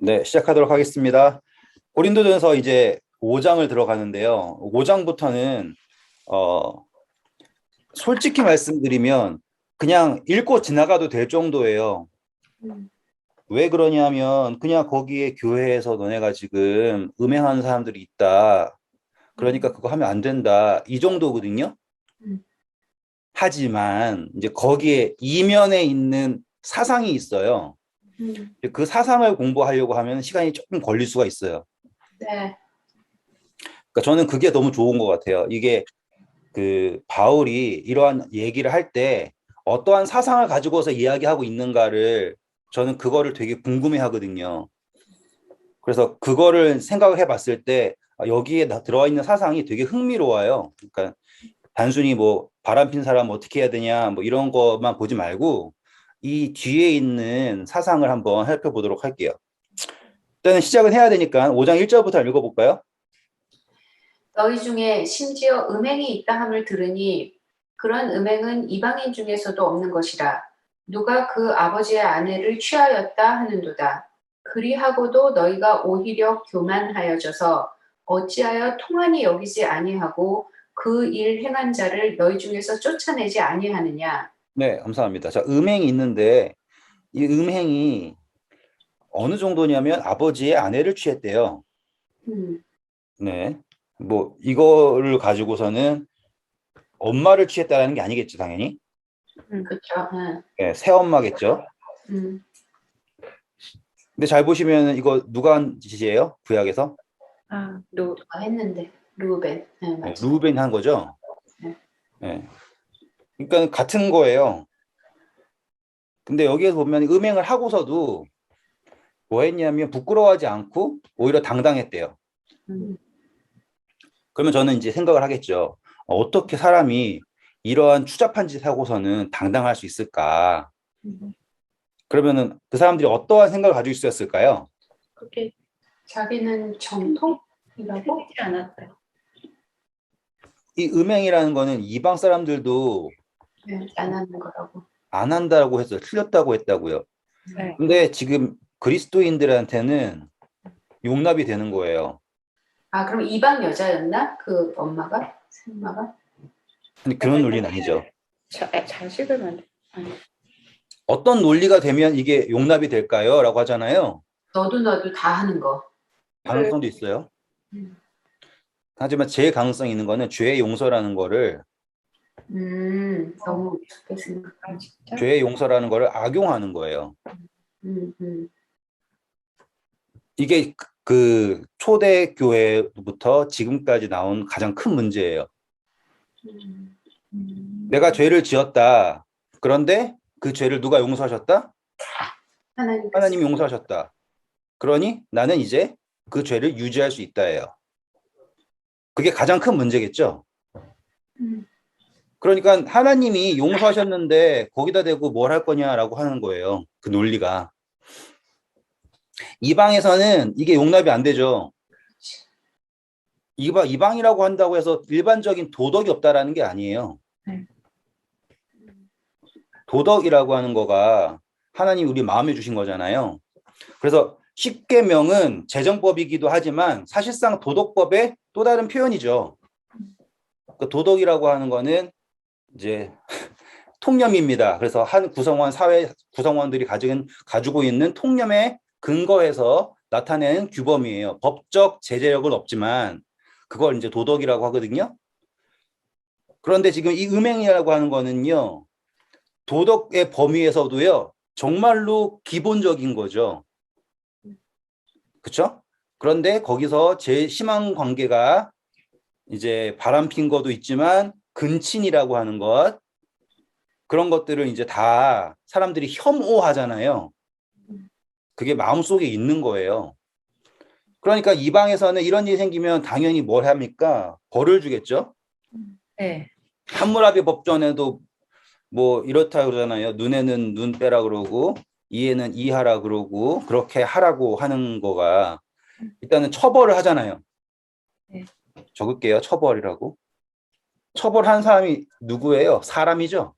네, 시작하도록 하겠습니다. 고린도전서 이제 5장을 들어가는데요. 5장부터는 솔직히 말씀드리면 그냥 읽고 지나가도 될 정도예요. 음, 왜 그러냐면 그냥 거기에 교회에서 너네가 지금 음행하는 사람들이 있다. 그러니까 그거 하면 안 된다. 이 정도거든요. 음, 하지만 이제 거기에 이면에 있는 사상이 있어요. 음, 그 사상을 공부하려고 하면 시간이 조금 걸릴 수가 있어요. 네, 그러니까 저는 그게 너무 좋은 것 같아요. 이게 그 바울이 이러한 얘기를 할 때 어떠한 사상을 가지고서 이야기하고 있는가를 저는 그거를 되게 궁금해 하거든요. 그래서 그거를 생각을 해봤을 때 여기에 들어와 있는 사상이 되게 흥미로워요. 그러니까 단순히 뭐 바람핀 사람 어떻게 해야 되냐 뭐 이런 것만 보지 말고 이 뒤에 있는 사상을 한번 살펴보도록 할게요. 일단은 시작은 해야 되니까 5장 1절부터 읽어볼까요? 너희 중에 심지어 음행이 있다 함을 들으니 그런 음행은 이방인 중에서도 없는 것이라. 누가 그 아버지의 아내를 취하였다 하는도다. 그리하고도 너희가 오히려 교만하여져서 어찌하여 통한이 여기지 아니하고 그 일 행한 자를 너희 중에서 쫓아내지 아니하느냐. 네, 감사합니다. 자, 음행이 있는데 이 음행이 어느 정도냐면 아버지의 아내를 취했대요. 음, 네. 뭐 이거를 가지고서는 엄마를 취했다라는 게 아니겠죠, 당연히. 그렇죠. 네, 새엄마겠죠. 음, 근데 잘 보시면 이거 누가 한 짓이에요? 구약에서? 누가 했는데 루벤. 네, 네, 맞아. 루벤이 한 거죠. 네. 네. 그러니까 같은 거예요. 근데 여기에서 보면 음행을 하고서도 뭐 했냐면 부끄러워하지 않고 오히려 당당했대요. 음, 그러면 저는 이제 생각을 하겠죠. 어떻게 사람이 이러한 추잡한 짓 하고서는 당당할 수 있을까? 음. 그러면은 그 사람들이 어떠한 생각을 가지고 있었을까요? 그게 자기는 정통이라고? 틀리지 않았다. 이 음행이라는 거는 이방 사람들도 네, 안 하는 거라고. 안 한다고 했어요. 틀렸다고 했다고요. 네. 근데 지금 그리스도인들한테는 용납이 되는 거예요. 아, 그럼 이방 여자였나? 그 엄마가? 생마가? 근데 그런 논리는 아니죠. 잘 씹으면 돼. 아니, 어떤 논리가 되면 이게 용납이 될까요? 라고 하잖아요. 너도 다 하는 거. 가능성도 있어요. 음, 하지만 제일 가능성이 있는 거는 죄의 용서라는 거를 너무 깊게 생각. 아, 진짜? 죄의 용서라는 거를 악용하는 거예요. 음, 음, 이게 그 초대 교회부터 지금까지 나온 가장 큰 문제예요. 음. 내가 죄를 지었다. 그런데 그 죄를 누가 용서하셨다? 하나님께서. 하나님이 용서하셨다. 그러니 나는 이제 그 죄를 유지할 수 있다예요. 그게 가장 큰 문제겠죠. 음, 그러니까 하나님이 용서하셨는데 거기다 대고 뭘 할 거냐라고 하는 거예요. 그 논리가. 이방에서는 이게 용납이 안 되죠. 이방이라고 한다고 해서 일반적인 도덕이 없다라는 게 아니에요. 네. 도덕이라고 하는 거가 하나님이 우리 마음에 주신 거잖아요. 그래서 십계명은 재정법이기도 하지만 사실상 도덕법의 또 다른 표현이죠. 그 도덕이라고 하는 거는 이제 통념입니다. 그래서 한 구성원 사회 구성원들이 가지고 있는 통념에 근거해서 나타내는 규범이에요. 법적 제재력은 없지만 그걸 이제 도덕이라고 하거든요. 그런데 지금 이 음행이라고 하는 거는요. 도덕의 범위에서도요. 정말로 기본적인 거죠. 그렇죠? 그런데 거기서 제일 심한 관계가 이제 바람핀 것도 있지만 근친이라고 하는 것 그런 것들을 이제 다 사람들이 혐오하잖아요. 그게 마음속에 있는 거예요. 그러니까 이방에서는 이런 일이 생기면 당연히 뭘 합니까? 벌을 주겠죠. 네. 함무라비 법전에도 뭐 이렇다 그러잖아요. 눈에는 눈 빼라 그러고 이에는 이하라 그러고 그렇게 하라고 하는 거가 일단은 처벌을 하잖아요. 네. 적을게요. 처벌이라고. 처벌한 사람이 누구예요? 사람이죠.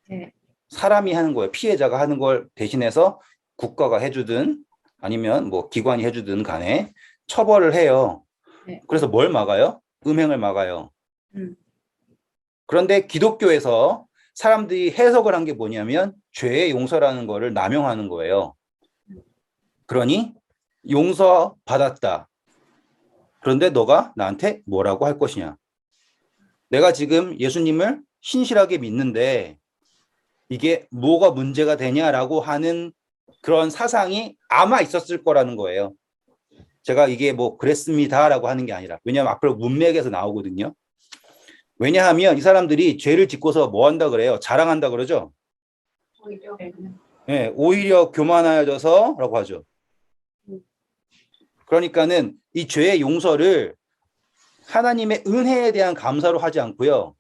네. 사람이 하는 거예요. 피해자가 하는 걸 대신해서 국가가 해주든 아니면 뭐 기관이 해주든 간에 처벌을 해요. 네. 그래서 뭘 막아요? 음행을 막아요. 음. 그런데 기독교에서 사람들이 해석을 한 게 뭐냐면 죄의 용서라는 거를 남용하는 거예요. 그러니 용서 받았다. 그런데 너가 나한테 뭐라고 할 것이냐? 내가 지금 예수님을 신실하게 믿는데 이게 뭐가 문제가 되냐라고 하는 그런 사상이 아마 있었을 거라는 거예요. 제가 이게 뭐 그랬습니다라고 하는 게 아니라. 왜냐하면 앞으로 문맥에서 나오거든요. 왜냐하면 이 사람들이 죄를 짓고서 뭐 한다 그래요? 자랑한다 그러죠. 오히려 네, 오히려 교만하여져서라고 하죠. 그러니까는 이 죄의 용서를 하나님의 은혜에 대한 감사로 하지 않고요.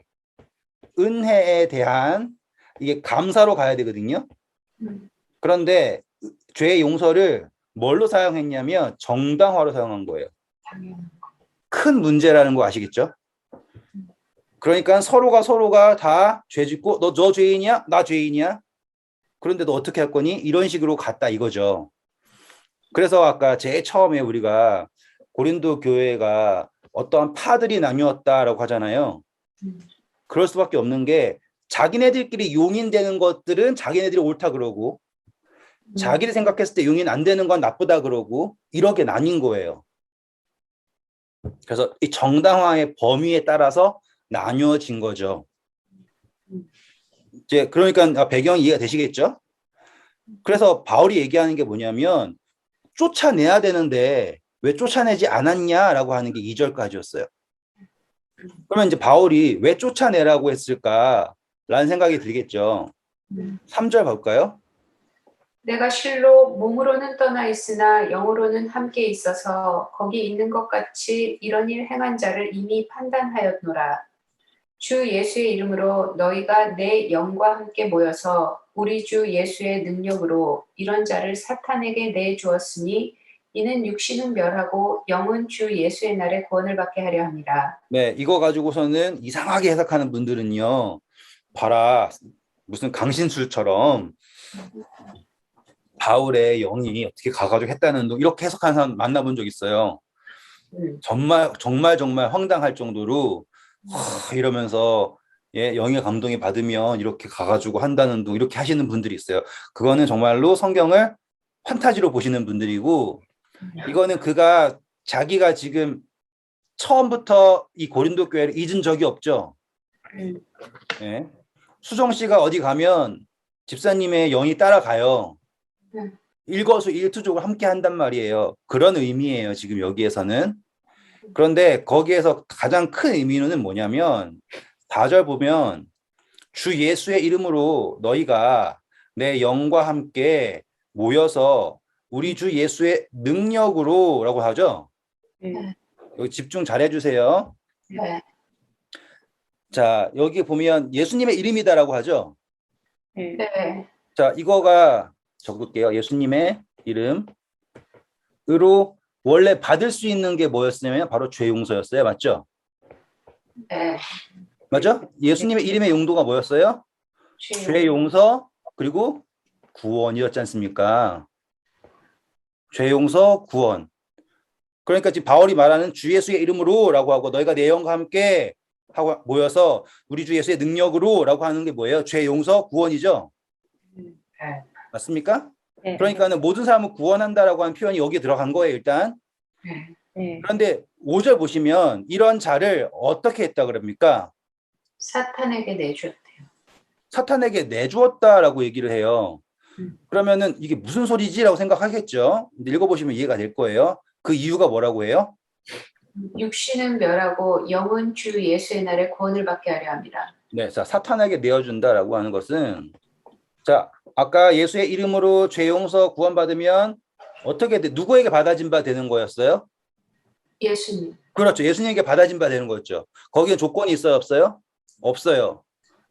은혜에 대한 이게 감사로 가야 되거든요. 그런데 죄의 용서를 뭘로 사용했냐면 정당화로 사용한 거예요. 당연. 큰 문제라는 거 아시겠죠? 그러니까 서로가 다 죄 짓고 너 죄인이야? 나 죄인이야? 그런데 너 어떻게 할 거니? 이런 식으로 갔다 이거죠. 그래서 아까 제일 처음에 우리가 고린도 교회가 어떠한 파들이 나뉘었다라고 하잖아요. 그럴 수밖에 없는 게 자기네들끼리 용인되는 것들은 자기네들이 옳다 그러고 자기를 생각했을 때 용인 안 되는 건 나쁘다 그러고 이렇게 나뉜 거예요. 그래서 이 정당화의 범위에 따라서 나뉘어진 거죠. 이제 그러니까 배경이 이해가 되시겠죠? 그래서 바울이 얘기하는 게 뭐냐면 쫓아내야 되는데 왜 쫓아내지 않았냐라고 하는 게 2절까지였어요. 그러면 이제 바울이 왜 쫓아내라고 했을까라는 생각이 들겠죠. 3절 볼까요? 내가 실로 몸으로는 떠나 있으나 영으로는 함께 있어서 거기 있는 것 같이 이런 일 행한 자를 이미 판단하였노라. 주 예수의 이름으로 너희가 내 영과 함께 모여서 우리 주 예수의 능력으로 이런 자를 사탄에게 내주었으니 이는 육신은 멸하고 영은 주 예수의 날에 구원을 받게 하려 함이라. 네, 이거 가지고서는 이상하게 해석하는 분들은요. 봐라, 무슨 강신술처럼 바울의 영이 어떻게 가가지고 했다는 이렇게 해석하는 사람 만나본 적 있어요. 정말 황당할 정도로 이러면서 예, 영의 감동이 받으면 이렇게 가가지고 한다는 둥 이렇게 하시는 분들이 있어요. 그거는 정말로 성경을 판타지로 보시는 분들이고 이거는 그가 자기가 지금 처음부터 이 고린도 교회를 잊은 적이 없죠. 예. 수정 씨가 어디 가면 집사님의 영이 따라가요. 일거수일투족을 함께 한단 말이에요. 그런 의미예요. 지금 여기에서는. 그런데 거기에서 가장 큰 의미는 뭐냐면 4절 보면 주 예수의 이름으로 너희가 내 영과 함께 모여서 우리 주 예수의 능력으로 라고 하죠. 네. 여기 집중 잘 해주세요. 네. 자, 여기 보면 예수님의 이름이다라고 하죠. 네. 네. 자, 이거가 적을게요. 예수님의 이름으로 원래 받을 수 있는 게 뭐였냐면 바로 죄 용서였어요. 맞죠? 네. 맞죠? 예수님의 이름의 용도가 뭐였어요? 죄 용서 그리고 구원이었지 않습니까? 죄 용서 구원. 그러니까 지금 바울이 말하는 주 예수의 이름으로라고 하고 너희가 내 영과 함께 하고 모여서 우리 주 예수의 능력으로라고 하는 게 뭐예요? 죄 용서 구원이죠. 네. 맞습니까? 네. 그러니까는 모든 사람을 구원한다라고 하는 표현이 여기에 들어간 거예요, 일단. 네. 네. 그런데 5절 보시면 이런 자를 어떻게 했다 그럽니까? 사탄에게 내주었대요. 사탄에게 내주었다라고 얘기를 해요. 그러면은 이게 무슨 소리지라고 생각하겠죠. 근데 읽어보시면 이해가 될 거예요. 그 이유가 뭐라고 해요? 육신은 멸하고 영은 주 예수의 날에 구원을 받게 하려 합니다. 네, 자, 사탄에게 내어준다라고 하는 것은 자, 아까 예수의 이름으로 죄 용서 구원받으면 어떻게 누구에게 받아진 바 되는 거였어요? 예수님. 그렇죠. 예수님에게 받아진 바 되는 거였죠. 거기에 조건이 있어요, 없어요? 없어요.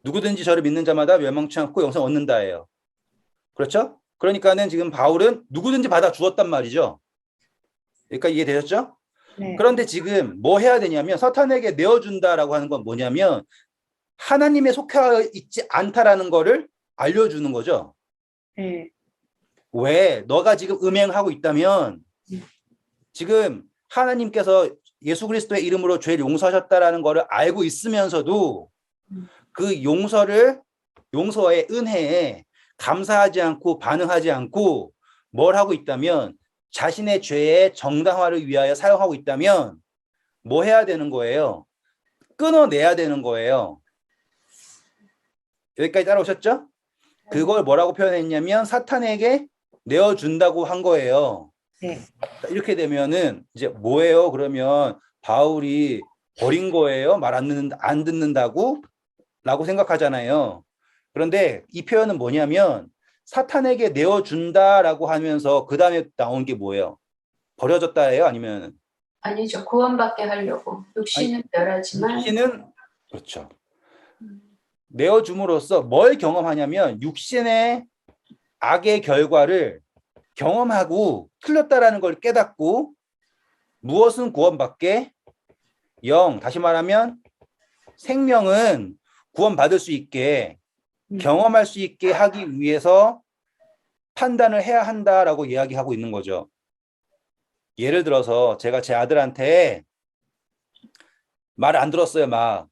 누구든지 저를 믿는 자마다 멸망치 않고 영생 얻는다예요. 그렇죠? 그러니까는 지금 바울은 누구든지 받아 주었단 말이죠. 그러니까 이해되셨죠? 네. 그런데 지금 뭐 해야 되냐면 사탄에게 내어준다라고 하는 건 뭐냐면 하나님에 속해 있지 않다라는 거를 알려주는 거죠. 네. 왜 너가 지금 음행하고 있다면 지금 하나님께서 예수 그리스도의 이름으로 죄를 용서하셨다라는 것을 알고 있으면서도 그 용서의 은혜에 감사하지 않고 반응하지 않고 뭘 하고 있다면 자신의 죄의 정당화를 위하여 사용하고 있다면 뭐 해야 되는 거예요? 끊어내야 되는 거예요. 여기까지 따라오셨죠? 그걸 뭐라고 표현했냐면 사탄에게 내어준다고 한 거예요. 네. 이렇게 되면은 이제 뭐예요? 그러면 바울이 버린 거예요? 말 안 듣는다고? 라고 생각하잖아요. 그런데 이 표현은 뭐냐면 사탄에게 내어준다라고 하면서 그 다음에 나온 게 뭐예요? 버려졌다예요? 아니면 아니죠. 구원받게 하려고. 육신은 멸하지만 육신은 그렇죠. 내어줌으로써 뭘 경험하냐면 육신의 악의 결과를 경험하고 틀렸다라는 걸 깨닫고 무엇은 구원받게? 다시 말하면 생명은 구원받을 수 있게 경험할 수 있게 하기 위해서 판단을 해야 한다라고 이야기하고 있는 거죠. 예를 들어서 제가 제 아들한테 말 안 들었어요, 막.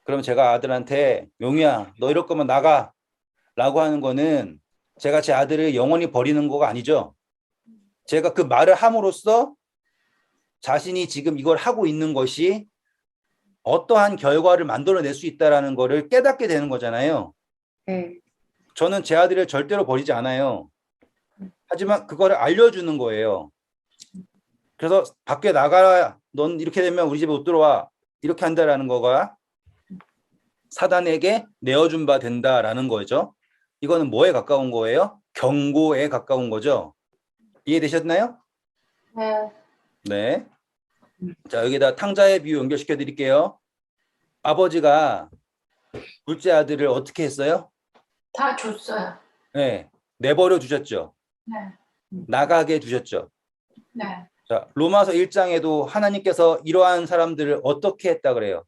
그럼 제가 아들한테 용이야, 너 이럴 거면 나가 라고 하는 거는 제가 제 아들을 영원히 버리는 거가 아니죠. 제가 그 말을 함으로써 자신이 지금 이걸 하고 있는 것이 어떠한 결과를 만들어낼 수 있다는 거를 깨닫게 되는 거잖아요. 네. 저는 제 아들을 절대로 버리지 않아요. 하지만 그거를 알려주는 거예요. 그래서 밖에 나가라, 넌 이렇게 되면 우리 집에 못 들어와, 이렇게 한다라는 거가 사단에게 내어준 바 된다라는 거죠. 이거는 뭐에 가까운 거예요? 경고에 가까운 거죠. 이해되셨나요? 네. 네. 자, 여기다 탕자의 비유 연결시켜 드릴게요. 아버지가 둘째 아들을 어떻게 했어요? 다 줬어요. 네. 내버려 두셨죠. 네. 나가게 두셨죠. 네. 자, 로마서 1장에도 하나님께서 이러한 사람들을 어떻게 했다 그래요?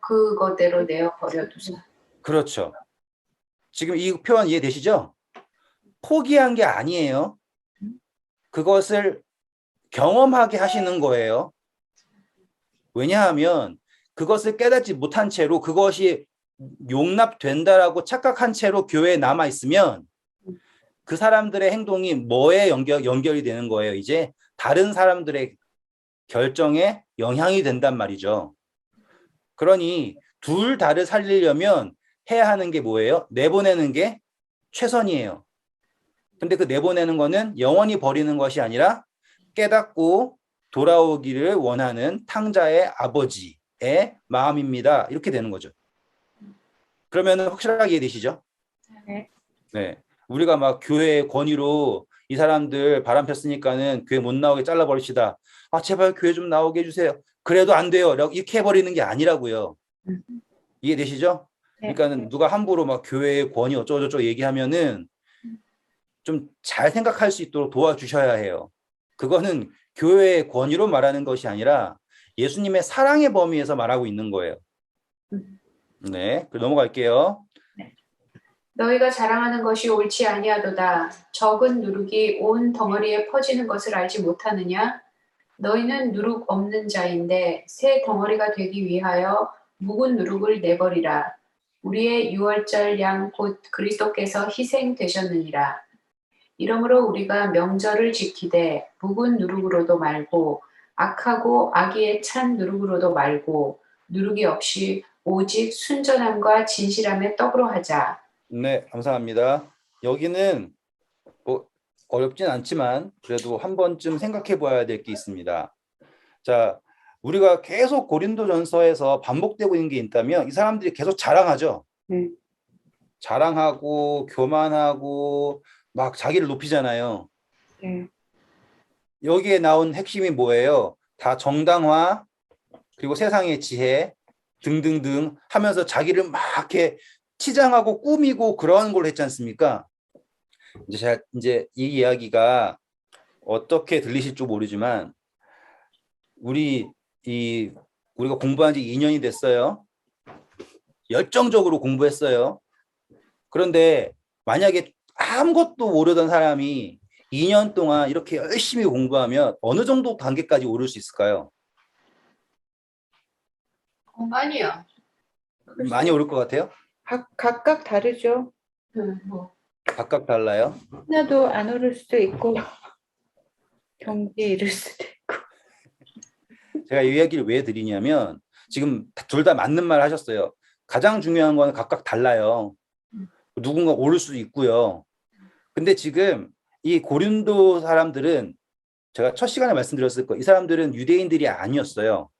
그거대로 내어 버려두자. 그렇죠. 지금 이 표현 이해되시죠? 포기한 게 아니에요. 그것을 경험하게 하시는 거예요. 왜냐하면 그것을 깨닫지 못한 채로 그것이 용납된다라고 착각한 채로 교회에 남아 있으면 그 사람들의 행동이 뭐에 연결이 되는 거예요. 이제 다른 사람들의 결정에 영향이 된단 말이죠. 그러니 둘 다를 살리려면 해야 하는 게 뭐예요? 내보내는 게 최선이에요. 근데 그 내보내는 거는 영원히 버리는 것이 아니라 깨닫고 돌아오기를 원하는 탕자의 아버지의 마음입니다. 이렇게 되는 거죠. 그러면 확실하게 이해되시죠? 네. 네. 우리가 막 교회의 권위로 이 사람들 바람 폈으니까는 교회 못 나오게 잘라버립시다. 아, 제발 교회 좀 나오게 해주세요. 그래도 안 돼요. 이렇게 해버리는 게 아니라고요. 이해되시죠? 네. 그러니까는 누가 함부로 막 교회의 권위 어쩌고저쩌고 얘기하면은 좀 잘 생각할 수 있도록 도와주셔야 해요. 그거는 교회의 권위로 말하는 것이 아니라 예수님의 사랑의 범위에서 말하고 있는 거예요. 네, 넘어갈게요. 너희가 자랑하는 것이 옳지 아니하도다. 적은 누룩이 온 덩어리에 퍼지는 것을 알지 못하느냐? 너희는 누룩 없는 자인데 새 덩어리가 되기 위하여 묵은 누룩을 내버리라. 우리의 유월절 양 곧 그리스도께서 희생되셨느니라. 이러므로 우리가 명절을 지키되 묵은 누룩으로도 말고 악하고 악의에 찬 누룩으로도 말고 누룩이 없이 오직 순전함과 진실함의 떡으로 하자. 네, 감사합니다. 여기는 뭐 어렵진 않지만 그래도 한 번쯤 생각해 봐야 될 게 있습니다. 자, 우리가 계속 고린도전서에서 반복되고 있는 게 있다면 이 사람들이 계속 자랑하죠. 자랑하고 교만하고 막 자기를 높이잖아요. 네. 여기에 나온 핵심이 뭐예요? 다 정당화 그리고 세상의 지혜 등등등 하면서 자기를 막 이렇게 치장하고 꾸미고 그런 걸 했지 않습니까? 이제 이 이야기가 어떻게 들리실지 모르지만 우리가 공부한 지 2년이 됐어요. 열정적으로 공부했어요. 그런데 만약에 아무것도 모르던 사람이 2년 동안 이렇게 열심히 공부하면 어느 정도 단계까지 오를 수 있을까요? 많이요. 많이 오를 것 같아요? 각각 다르죠. 뭐 각각 달라요? 하나도 안 오를 수도 있고 경기에 이를 수도 있고. 제가 이 얘기를 왜 드리냐면 지금 둘 다 맞는 말 하셨어요. 가장 중요한 거는 각각 달라요. 누군가 오를 수도 있고요. 근데 지금 이 고린도 사람들은 제가 첫 시간에 말씀드렸을 거예요. 이 사람들은 유대인들이 아니었어요.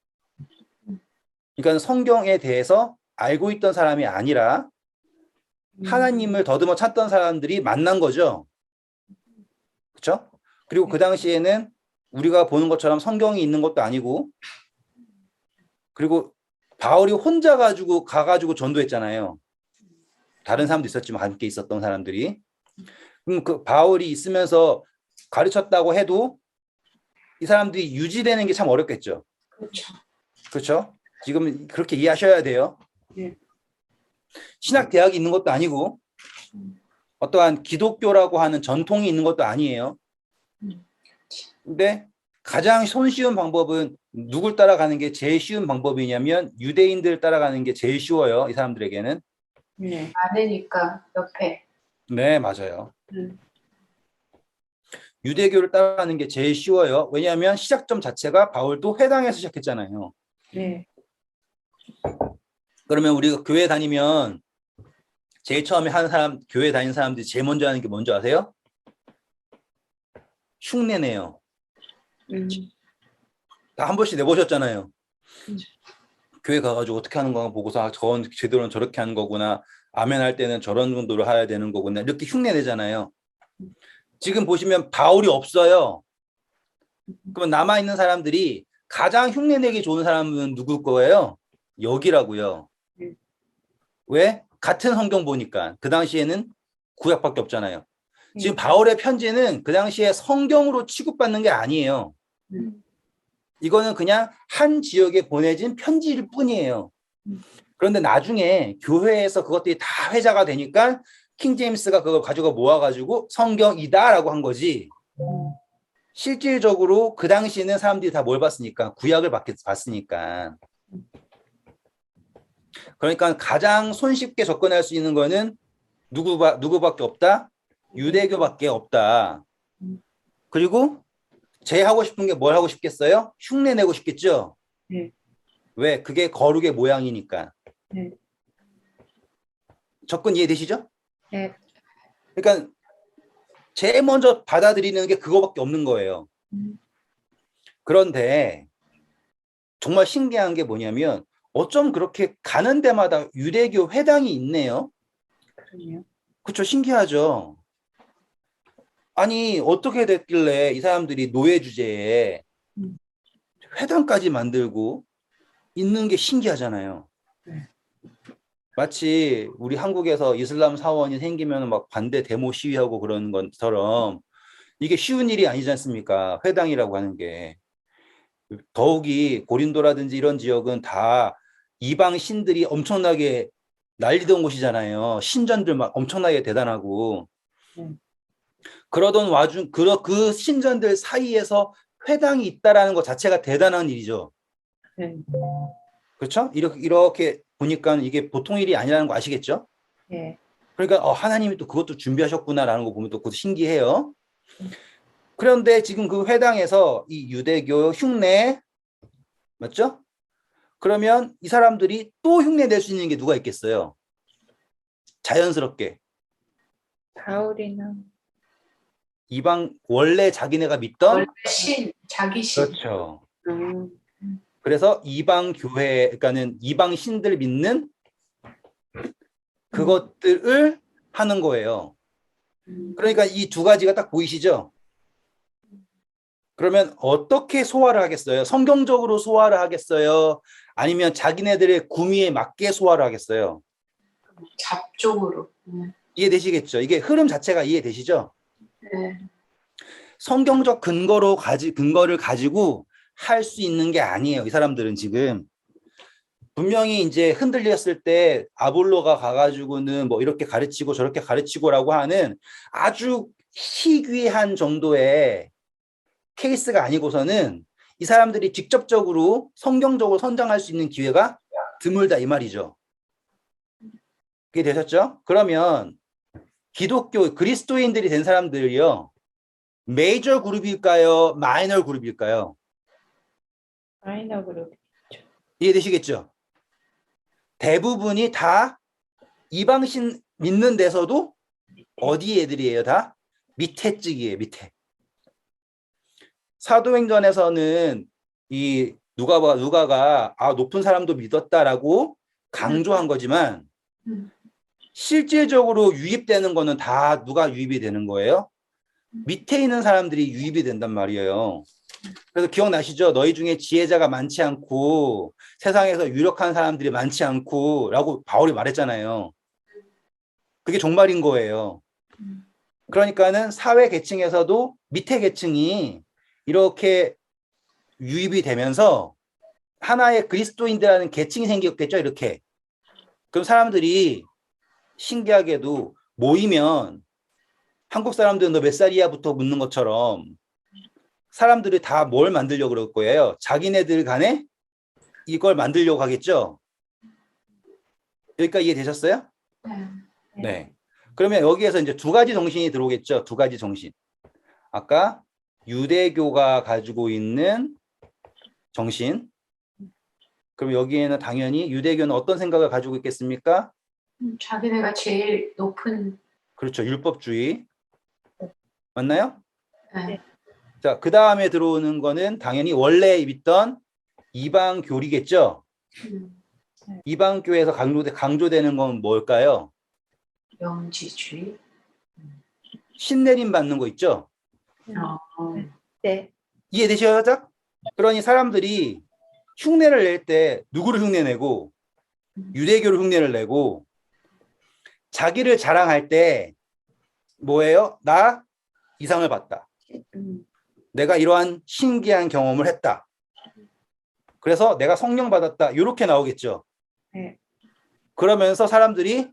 그러니까 성경에 대해서 알고 있던 사람이 아니라 하나님을 더듬어 찾던 사람들이 만난 거죠. 그렇죠? 그리고 그 당시에는 우리가 보는 것처럼 성경이 있는 것도 아니고, 그리고 바울이 혼자 가가지고 전도했잖아요. 다른 사람도 있었지만 함께 있었던 사람들이. 그럼 그 바울이 있으면서 가르쳤다고 해도 이 사람들이 유지되는 게 참 어렵겠죠. 그렇죠. 그렇죠? 지금 그렇게 이해하셔야 돼요. 네. 신학 대학이 있는 것도 아니고 어떠한 기독교라고 하는 전통이 있는 것도 아니에요. 근데 가장 손쉬운 방법은 누굴 따라가는 게 제일 쉬운 방법이냐면 유대인들 따라가는 게 제일 쉬워요. 이 사람들에게는. 네. 많으니까 옆에. 네, 맞아요. 음. 유대교를 따라가는 게 제일 쉬워요. 왜냐하면 시작점 자체가 바울도 회당에서 시작했잖아요. 네. 그러면 우리가 교회 다니면 제일 처음에 하는 사람, 교회 다니는 사람들이 제일 먼저 하는 게 뭔지 아세요? 흉내내요. 다 한 번씩 내보셨잖아요. 교회 가가지고 어떻게 하는 건가 보고서 아, 저건 제대로는 저렇게 하는 거구나. 아멘 할 때는 저런 정도로 해야 되는 거구나. 이렇게 흉내내잖아요. 지금 보시면 바울이 없어요. 그러면 남아있는 사람들이 가장 흉내내기 좋은 사람은 누굴 거예요? 여기라고요. 왜? 같은 성경 보니까. 그 당시에는 구약밖에 없잖아요. 지금 바울의 편지는 그 당시에 성경으로 취급받는 게 아니에요. 이거는 그냥 한 지역에 보내진 편지일 뿐이에요. 그런데 나중에 교회에서 그것들이 다 회자가 되니까 킹 제임스가 그걸 가지고 모아가지고 성경이다라고 한 거지. 실질적으로 그 당시에는 사람들이 다 뭘 봤으니까 구약을 봤으니까. 그러니까 가장 손쉽게 접근할 수 있는 거는 누구밖에 없다? 유대교밖에 없다. 그리고 제 하고 싶은 게 뭘 하고 싶겠어요? 흉내 내고 싶겠죠? 네. 왜? 그게 거룩의 모양이니까. 네. 접근 이해되시죠? 네. 그러니까 제일 먼저 받아들이는 게 그거밖에 없는 거예요. 그런데 정말 신기한 게 뭐냐면 어쩜 그렇게 가는 데마다 유대교 회당이 있네요. 그러네요. 그렇죠. 신기하죠. 아니 어떻게 됐길래 이 사람들이 노예 주제에 회당까지 만들고 있는 게 신기하잖아요. 네. 마치 우리 한국에서 이슬람 사원이 생기면 막 반대 데모 시위하고 그러는 것처럼 이게 쉬운 일이 아니지 않습니까? 회당이라고 하는 게. 더욱이 고린도라든지 이런 지역은 다 이방 신들이 엄청나게 날리던 곳이잖아요. 신전들 막 엄청나게 대단하고. 그러던 와중 그 신전들 사이에서 회당이 있다라는 것 자체가 대단한 일이죠. 네. 그렇죠? 이렇게 보니까 이게 보통 일이 아니라는 거 아시겠죠? 네. 그러니까 하나님이 또 그것도 준비하셨구나라는 거 보면 또 그것도 신기해요. 그런데 지금 그 회당에서 이 유대교 흉내 맞죠? 그러면 이 사람들이 또 흉내 낼 수 있는 게 누가 있겠어요? 자연스럽게 바울이나 이방 원래 자기네가 믿던 원래 자기 신. 그렇죠. 음. 그래서 이방 교회 그러니까는 이방 신들 믿는 그것들을 하는 거예요. 그러니까 이 두 가지가 딱 보이시죠? 그러면 어떻게 소화를 하겠어요? 성경적으로 소화를 하겠어요? 아니면 자기네들의 구미에 맞게 소화를 하겠어요? 잡종으로. 이해되시겠죠? 이게 흐름 자체가 이해되시죠? 네. 성경적 근거를 가지고 할 수 있는 게 아니에요. 이 사람들은 지금 분명히 이제 흔들렸을 때 아볼로가 가가지고는 뭐 이렇게 가르치고 저렇게 가르치고라고 하는 아주 희귀한 정도의 케이스가 아니고서는 이 사람들이 직접적으로 성경적으로 선장할 수 있는 기회가 드물다 이 말이죠. 그게 되셨죠? 그러면 기독교 그리스도인들이 된 사람들이요. 메이저 그룹일까요? 마이너 그룹일까요? 마이너 그룹. 이해되시겠죠? 대부분이 다 이방신 믿는 데서도 어디 애들이에요? 다 밑에 찌기예요. 밑에. 사도행전에서는 이 누가가 높은 사람도 믿었다라고 강조한 거지만 실질적으로 유입되는 거는 다 누가 유입이 되는 거예요? 밑에 있는 사람들이 유입이 된단 말이에요. 그래서 기억나시죠? 너희 중에 지혜자가 많지 않고 세상에서 유력한 사람들이 많지 않고 라고 바울이 말했잖아요. 그게 종말인 거예요. 그러니까는 사회 계층에서도 밑에 계층이 이렇게 유입이 되면서 하나의 그리스도인들이라는 계층이 생겼겠죠, 이렇게. 그럼 사람들이 신기하게도 모이면 한국 사람들은 너 몇 살이야부터 묻는 것처럼 사람들이 다 뭘 만들려고 그럴 거예요. 자기네들 간에 이걸 만들려고 하겠죠. 여기까지 이해되셨어요? 네. 그러면 여기에서 이제 두 가지 정신이 들어오겠죠. 두 가지 정신. 아까 유대교가 가지고 있는 정신. 그럼 여기에는 당연히 유대교는 어떤 생각을 가지고 있겠습니까? 자기네가 제일 높은. 그렇죠. 율법주의. 맞나요? 네. 자, 그 다음에 들어오는 거는 당연히 원래 믿던 이방교리겠죠. 이방교에서 강조되는 건 뭘까요? 영지주의. 신내림 받는 거 있죠. 네. 이해되셔요? 그러니 사람들이 흉내를 낼 때 누구를 흉내내고 유대교를 흉내를 내고 자기를 자랑할 때 뭐예요? 나 이상을 봤다. 내가 이러한 신기한 경험을 했다. 그래서 내가 성령 받았다. 이렇게 나오겠죠. 네. 그러면서 사람들이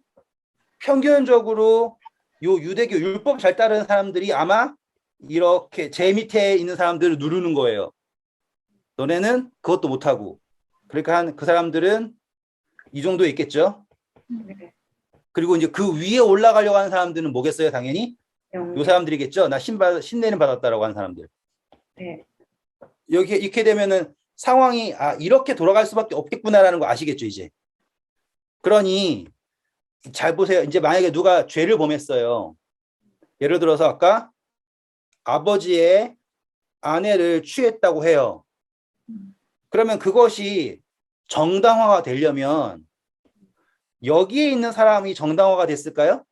평균적으로 요 유대교 율법 잘 따르는 사람들이 아마 이렇게 제 밑에 있는 사람들을 누르는 거예요. 너네는 그것도 못하고. 그러니까 그 사람들은 이 정도에 있겠죠. 네. 그리고 이제 그 위에 올라가려고 하는 사람들은 뭐겠어요? 당연히 요 사람들이겠죠. 나 신내림 받았다라고 하는 사람들. 네. 여기 이렇게 되면은 상황이 이렇게 돌아갈 수밖에 없겠구나라는 거 아시겠죠, 이제. 그러니 잘 보세요. 이제 만약에 누가 죄를 범했어요. 예를 들어서 아까 아버지의 아내를 취했다고 해요. 그러면 그것이 정당화가 되려면 여기에 있는 사람이 정당화가 됐을까요?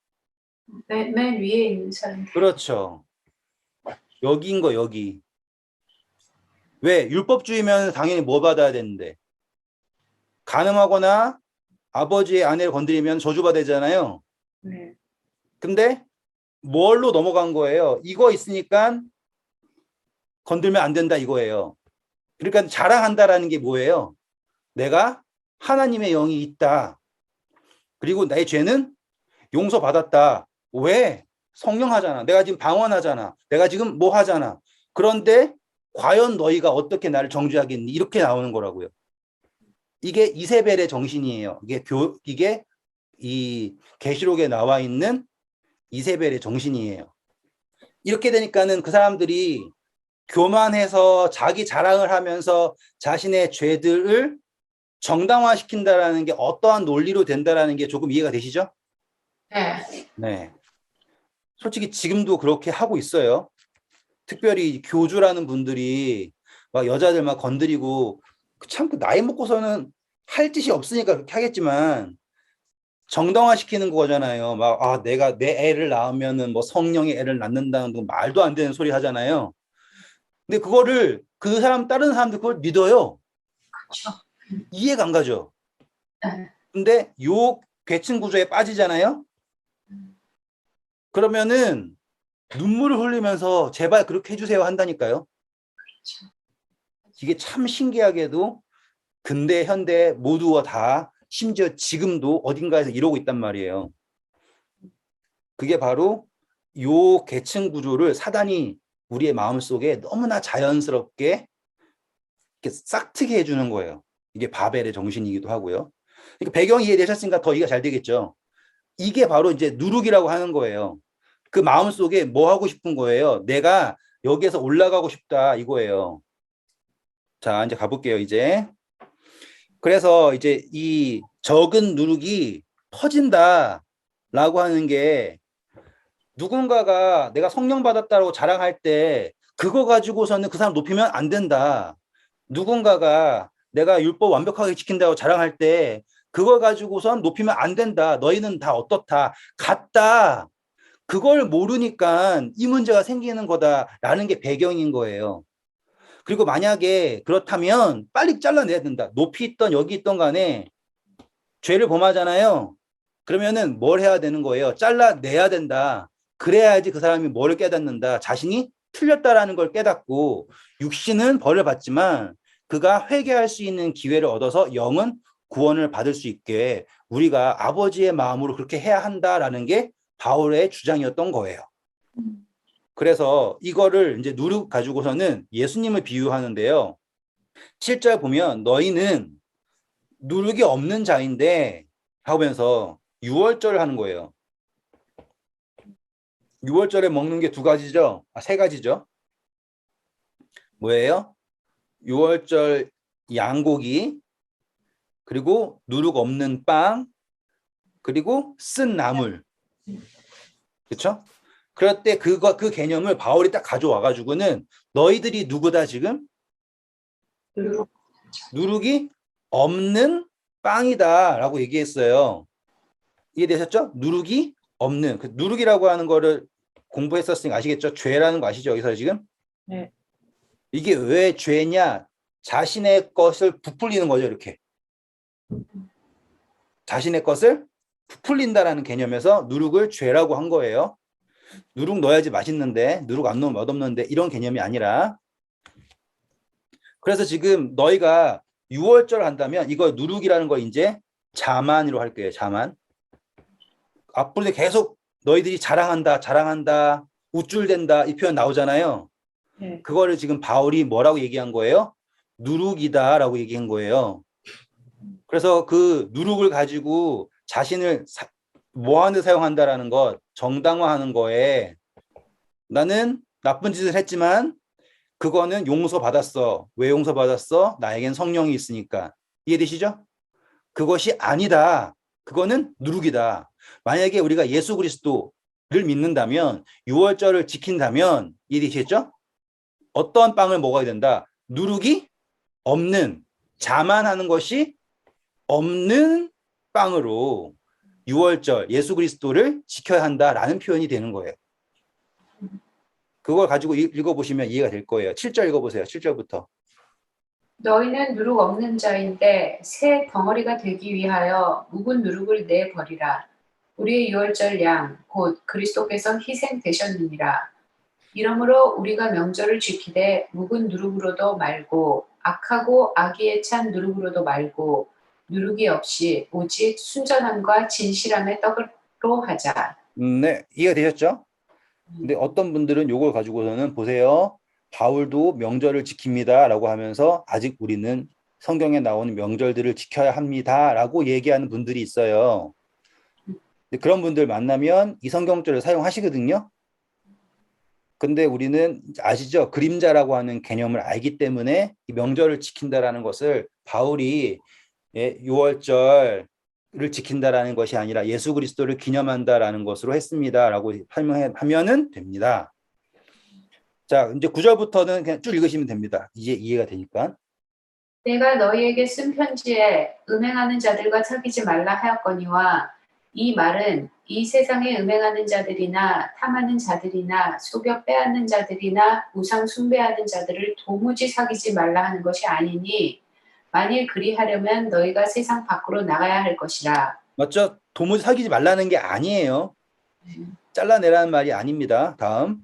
맨 위에 있는 사람. 그렇죠. 여기인 거 여기. 왜? 율법주의면 당연히 뭐 받아야 되는데. 간음하거나 아버지의 아내를 건드리면 저주받아야잖아요. 네. 근데 뭘로 넘어간 거예요? 이거 있으니까 건들면 안 된다 이거예요. 그러니까 자랑한다라는 게 뭐예요? 내가 하나님의 영이 있다. 그리고 나의 죄는 용서받았다. 왜? 성령하잖아. 내가 지금 방언하잖아. 내가 지금 뭐 하잖아. 그런데 과연 너희가 어떻게 나를 정죄하겠니? 이렇게 나오는 거라고요. 이게 이세벨의 정신이에요. 이게 이 계시록에 나와 있는 이세벨의 정신이에요. 이렇게 되니까는 그 사람들이 교만해서 자기 자랑을 하면서 자신의 죄들을 정당화시킨다라는 게 어떠한 논리로 된다라는 게 조금 이해가 되시죠? 네. 네. 솔직히 지금도 그렇게 하고 있어요. 특별히 교주라는 분들이 막 여자들 막 건드리고 참 그 나이 먹고서는 할 짓이 없으니까 그렇게 하겠지만 정당화시키는 거잖아요. 막 내가 내 애를 낳으면은 뭐 성령의 애를 낳는다는 거 말도 안 되는 소리 하잖아요. 근데 그거를 그 사람 다른 사람들 그걸 믿어요. 그렇죠. 이해가 안 가죠. 네. 근데 요 계층 구조에 빠지잖아요. 그러면은 눈물을 흘리면서 제발 그렇게 해주세요 한다니까요. 그렇죠. 이게 참 신기하게도 근대, 현대 모두가 다 심지어 지금도 어딘가에서 이러고 있단 말이에요. 그게 바로 요 계층 구조를 사단이 우리의 마음속에 너무나 자연스럽게 이렇게 싹트게 해주는 거예요. 이게 바벨의 정신이기도 하고요. 그러니까 배경이 이해되셨으니까 더 이해가 잘 되겠죠. 이게 바로 이제 누룩이라고 하는 거예요. 그 마음속에 뭐 하고 싶은 거예요? 내가 여기에서 올라가고 싶다 이거예요. 자, 이제 가볼게요, 이제. 그래서 이제 이 적은 누룩이 퍼진다라고 하는 게 누군가가 내가 성령 받았다고 자랑할 때 그거 가지고서는 그 사람 높이면 안 된다. 누군가가 내가 율법 완벽하게 지킨다고 자랑할 때 그걸 가지고선 높이면 안 된다. 너희는 다 어떻다. 같다. 그걸 모르니까 이 문제가 생기는 거다라는 게 배경인 거예요. 그리고 만약에 그렇다면 빨리 잘라내야 된다. 높이 있던 여기 있던 간에 죄를 범하잖아요. 그러면은 뭘 해야 되는 거예요? 잘라내야 된다. 그래야지 그 사람이 뭐를 깨닫는다. 자신이 틀렸다라는 걸 깨닫고 육신은 벌을 받지만 그가 회개할 수 있는 기회를 얻어서 영은 구원을 받을 수 있게 우리가 아버지의 마음으로 그렇게 해야 한다라는 게 바울의 주장이었던 거예요. 그래서 이거를 이제 누룩 가지고서는 예수님을 비유하는데요. 7절 보면 너희는 누룩이 없는 자인데 하면서 유월절을 하는 거예요. 유월절에 먹는 게 두 가지죠? 세 가지죠. 뭐예요? 유월절 양고기, 그리고 누룩 없는 빵, 그리고 쓴 나물. 그렇죠? 그럴 때 그 개념을 바울이 딱 가져와 가지고는 너희들이 누구다 지금? 누룩이 없는 빵이다라고 얘기했어요. 이해되셨죠? 누룩이 없는 그 누룩이라고 하는 거를 공부했었으니까 아시겠죠? 죄라는 거 아시죠? 여기서 지금 네. 이게 왜 죄냐? 자신의 것을 부풀리는 거죠, 이렇게. 자신의 것을 부풀린다라는 개념에서 누룩을 죄라고 한 거예요. 누룩 넣어야지 맛있는데 누룩 안 넣으면 맛없는데 이런 개념이 아니라 그래서 지금 너희가 유월절 한다면 이거 누룩이라는 걸 이제 자만으로 할 거예요. 자만. 앞으로 계속 너희들이 자랑한다, 우쭐댄다 이 표현 나오잖아요. 네. 그거를 지금 바울이 뭐라고 얘기한 거예요? 누룩이다라고 얘기한 거예요. 그래서 그 누룩을 가지고 자신을 뭐하는 데 사용한다라는 것, 정당화하는 거에 나는 나쁜 짓을 했지만 그거는 용서받았어. 왜 용서받았어? 나에겐 성령이 있으니까. 이해되시죠? 그것이 아니다. 그거는 누룩이다. 만약에 우리가 예수 그리스도를 믿는다면 6월절을 지킨다면 이해되시겠죠? 어떤 빵을 먹어야 된다? 누룩이 없는 자만하는 것이 없는 빵으로 6월절 예수 그리스도를 지켜야 한다라는 표현이 되는 거예요. 그걸 가지고 읽어보시면 이해가 될 거예요. 7절 읽어보세요. 7절부터. 너희는 누룩 없는 자인데 새 덩어리가 되기 위하여 묵은 누룩을 내버리라. 우리의 유월절 양 곧 그리스도께서 희생되셨느니라. 이러므로 우리가 명절을 지키되 묵은 누룩으로도 말고 악하고 악의에 찬 누룩으로도 말고 누룩이 없이 오직 순전함과 진실함의 떡으로 하자. 네, 이해가 되셨죠? 근데 어떤 분들은 요걸 가지고서는 보세요. 바울도 명절을 지킵니다 라고 하면서 아직 우리는 성경에 나오는 명절들을 지켜야 합니다 라고 얘기하는 분들이 있어요. 근데 그런 분들 만나면 이 성경절을 사용하시거든요. 근데 우리는 아시죠? 그림자라고 하는 개념을 알기 때문에 이 명절을 지킨다라는 것을 바울이 6월절을 지킨다라는 것이 아니라 예수 그리스도를 기념한다라는 것으로 했습니다라고 설명하면은 됩니다. 자, 이제 9절부터는 그냥 쭉 읽으시면 됩니다. 이제 이해가 되니까. 내가 너희에게 쓴 편지에 음행하는 자들과 사귀지 말라 하였거니와 이 말은 이 세상에 음행하는 자들이나 탐하는 자들이나 속여 빼앗는 자들이나 우상 숭배하는 자들을 도무지 사귀지 말라 하는 것이 아니니 만일 그리하려면 너희가 세상 밖으로 나가야 할 것이라. 맞죠? 도무지 사귀지 말라는 게 아니에요. 잘라내라는 말이 아닙니다. 다음.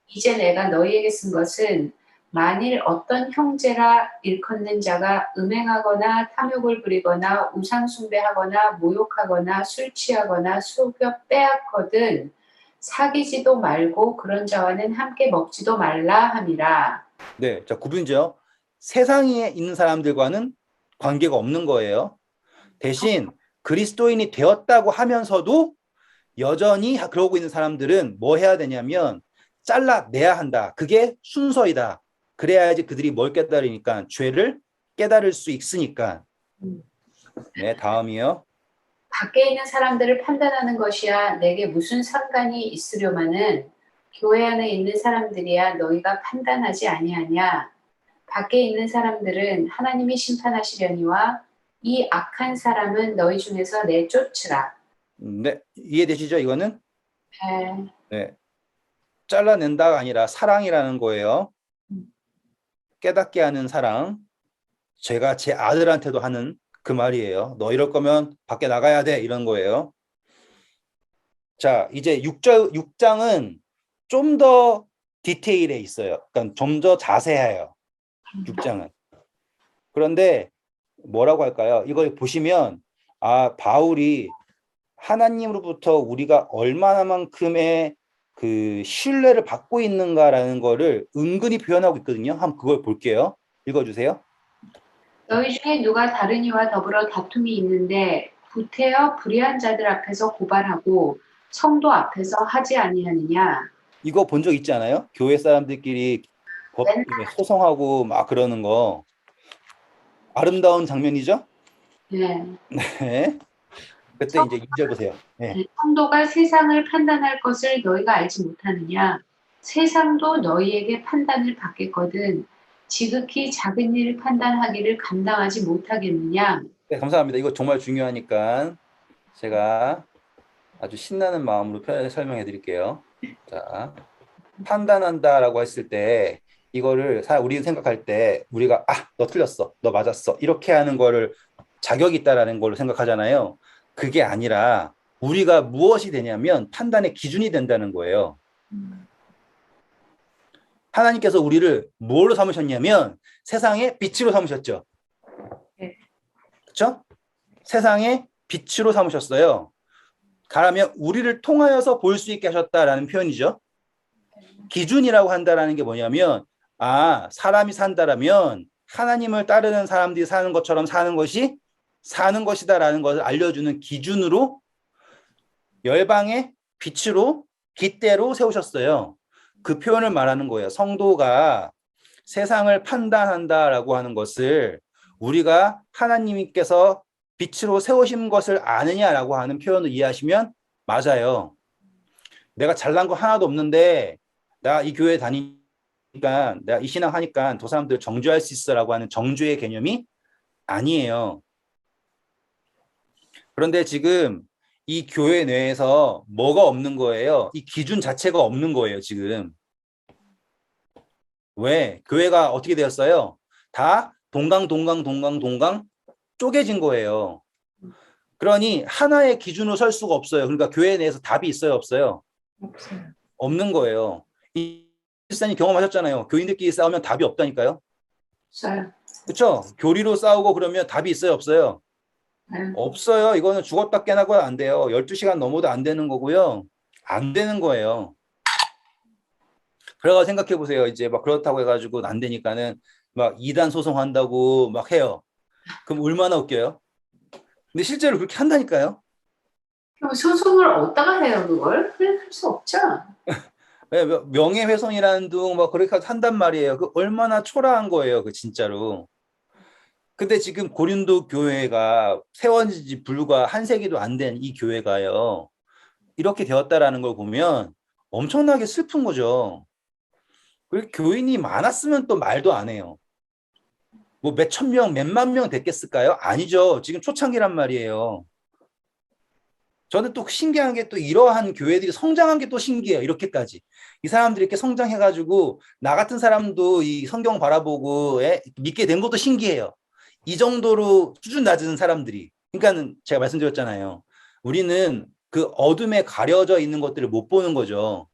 이제 내가 너희에게 쓴 것은 만일 어떤 형제라 일컫는 자가 음행하거나 탐욕을 부리거나 우상숭배하거나 모욕하거나 술 취하거나 속여 빼앗거든 사귀지도 말고 그런 자와는 함께 먹지도 말라 함이라. 네, 자, 구분이죠. 세상에 있는 사람들과는 관계가 없는 거예요. 대신 그리스도인이 되었다고 하면서도 여전히 그러고 있는 사람들은 뭐 해야 되냐면 잘라내야 한다. 그게 순서이다. 그래야지 그들이 뭘 깨달으니까 죄를 깨달을 수 있으니까. 네, 다음이요. 밖에 있는 사람들을 판단하는 것이야 내게 무슨 상관이 있으려마는 교회 안에 있는 사람들이야 너희가 판단하지 아니하냐. 밖에 있는 사람들은 하나님이 심판하시려니와 이 악한 사람은 너희 중에서 내쫓으라. 네, 이해되시죠? 이거는? 네. 네, 잘라낸다가 아니라 사랑이라는 거예요. 깨닫게 하는 사랑. 제가 제 아들한테도 하는 그 말이에요. 너 이럴 거면 밖에 나가야 돼. 이런 거예요. 자, 이제 6장은 좀 더 디테일에 있어요. 그러니까 좀 더 자세해요. 6장은. 그런데 뭐라고 할까요? 이걸 보시면 아, 바울이 하나님으로부터 우리가 얼마나만큼의 그 신뢰를 받고 있는가라는 거를 은근히 표현하고 있거든요. 한번 그걸 볼게요. 읽어주세요. 너희 중에 누가 다른 이와 더불어 다툼이 있는데 구태여 불의한 자들 앞에서 고발하고 성도 앞에서 하지 아니하느냐. 이거 본 적 있지 않아요? 교회 사람들끼리 소송하고 막 그러는 거. 아름다운 장면이죠? 네. 네. 그때 이제 2절 보세요. 네. 성도가 세상을 판단할 것을 너희가 알지 못하느냐. 세상도 너희에게 판단을 받겠거든 지극히 작은 일 판단하기를 감당하지 못하겠느냐. 네, 감사합니다. 이거 정말 중요하니까 제가 아주 신나는 마음으로 설명해 드릴게요. 자, 판단한다라고 했을 때 이거를 우리가 생각할 때 우리가 너 틀렸어, 너 맞았어 이렇게 하는 거를 자격이 있다라는 걸로 생각하잖아요. 그게 아니라 우리가 무엇이 되냐면 판단의 기준이 된다는 거예요. 하나님께서 우리를 뭘로 삼으셨냐면 세상의 빛으로 삼으셨죠. 그렇죠? 세상의 빛으로 삼으셨어요. 가라면 우리를 통하여서 볼 수 있게 하셨다라는 표현이죠. 기준이라고 한다라는 게 뭐냐면 사람이 산다라면 하나님을 따르는 사람들이 사는 것처럼 사는 것이 사는 것이다라는 것을 알려주는 기준으로 열방의 빛으로 깃대로 세우셨어요. 그 표현을 말하는 거예요. 성도가 세상을 판단한다라고 하는 것을 우리가 하나님께서 빛으로 세우신 것을 아느냐라고 하는 표현을 이해하시면 맞아요. 내가 잘난 거 하나도 없는데 나 이 교회 다니니까 내가 이 신앙 하니까 저 사람들 정죄할 수 있어라고 하는 정죄의 개념이 아니에요. 그런데 지금 이 교회 내에서 뭐가 없는 거예요? 이 기준 자체가 없는 거예요, 지금. 왜? 교회가 어떻게 되었어요? 다 동강 쪼개진 거예요. 그러니 하나의 기준으로 설 수가 없어요. 그러니까 교회 내에서 답이 있어요, 없어요? 없어요. 없는 거예요. 일산이 경험하셨잖아요. 교인들끼리 싸우면 답이 없다니까요. 없어요. 그렇죠? 교리로 싸우고 그러면 답이 있어요, 없어요? 네. 없어요. 이거는 죽었다 깨나고 안 돼요. 12시간 넘어도 안 되는 거고요. 안 되는 거예요. 그래가 생각해 보세요. 이제 막 그렇다고 해가지고 안 되니까는 막 이단 소송한다고 막 해요. 그럼 얼마나 웃겨요? 근데 실제로 그렇게 한다니까요. 그럼 소송을 어디다가 해요, 그걸? 할 수 없죠. 명예훼손이라는 둥 막 그렇게 한단 말이에요. 그 얼마나 초라한 거예요, 그 진짜로. 근데 지금 고린도 교회가 세워진 지 불과 한 세기도 안 된 이 교회가요. 이렇게 되었다라는 걸 보면 엄청나게 슬픈 거죠. 그리고 교인이 많았으면 또 말도 안 해요. 뭐 몇천 명, 몇만 명 됐겠을까요? 아니죠. 지금 초창기란 말이에요. 저는 또 신기한 게 또 이러한 교회들이 성장한 게 또 신기해요. 이렇게까지. 이 사람들이 이렇게 성장해가지고 나 같은 사람도 이 성경 바라보고 믿게 된 것도 신기해요. 이 정도로 수준 낮은 사람들이. 그러니까 제가 말씀드렸잖아요. 우리는 그 어둠에 가려져 있는 것들을 못 보는 거죠.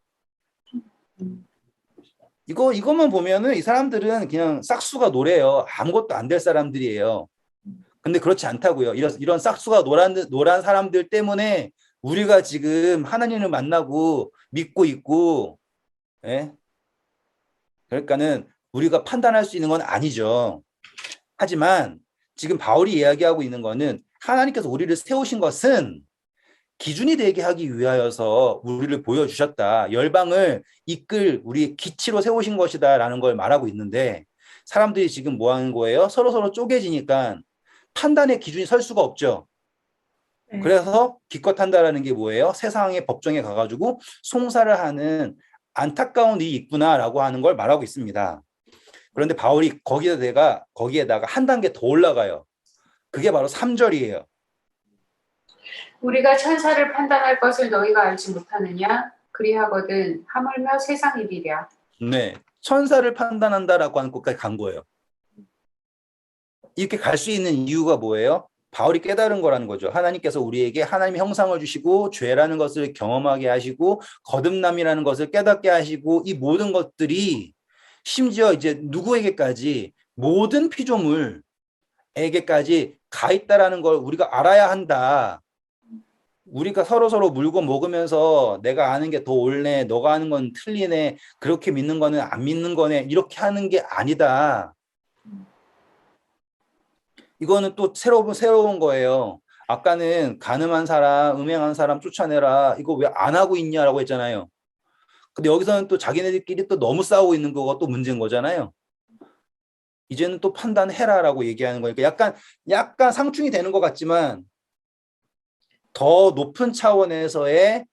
이것만 보면은 이 사람들은 그냥 싹수가 노래요. 아무것도 안 될 사람들이에요. 근데 그렇지 않다고요. 이런 싹수가 노란 사람들 때문에 우리가 지금 하나님을 만나고 믿고 있고, 예? 그러니까는 우리가 판단할 수 있는 건 아니죠. 하지만 지금 바울이 이야기하고 있는 거는 하나님께서 우리를 세우신 것은 기준이 되게 하기 위하여서 우리를 보여주셨다. 열방을 이끌 우리 기치로 세우신 것이다라는 걸 말하고 있는데 사람들이 지금 뭐 하는 거예요? 서로 쪼개지니까 판단의 기준이 설 수가 없죠. 네. 그래서 기껏 한다라는 게 뭐예요? 세상의 법정에 가가지고 송사를 하는 안타까운 일이 있구나라고 하는 걸 말하고 있습니다. 그런데 바울이 거기에다가 한 단계 더 올라가요. 그게 바로 3절이에요. 우리가 천사를 판단할 것을 너희가 알지 못하느냐? 그리하거든 하물며 세상 일이랴. 네, 천사를 판단한다라고 하는 것까지 간 거예요. 이렇게 갈 수 있는 이유가 뭐예요? 바울이 깨달은 거라는 거죠. 하나님께서 우리에게 하나님의 형상을 주시고 죄라는 것을 경험하게 하시고 거듭남이라는 것을 깨닫게 하시고 이 모든 것들이 심지어 이제 누구에게까지 모든 피조물에게까지 가 있다라는 걸 우리가 알아야 한다. 우리가 서로 물고 먹으면서 내가 아는 게 더 옳네, 너가 아는 건 틀리네, 그렇게 믿는 거는 안 믿는 거네, 이렇게 하는 게 아니다. 이거는 또 새로운 거예요. 아까는 가늠한 사람, 음행한 사람 쫓아내라. 이거 왜 안 하고 있냐라고 했잖아요. 근데 여기서는 또 자기네들끼리 또 너무 싸우고 있는 거가 또 문제인 거잖아요. 이제는 또 판단해라라고 얘기하는 거니까 약간 상충이 되는 것 같지만 더 높은 차원에서의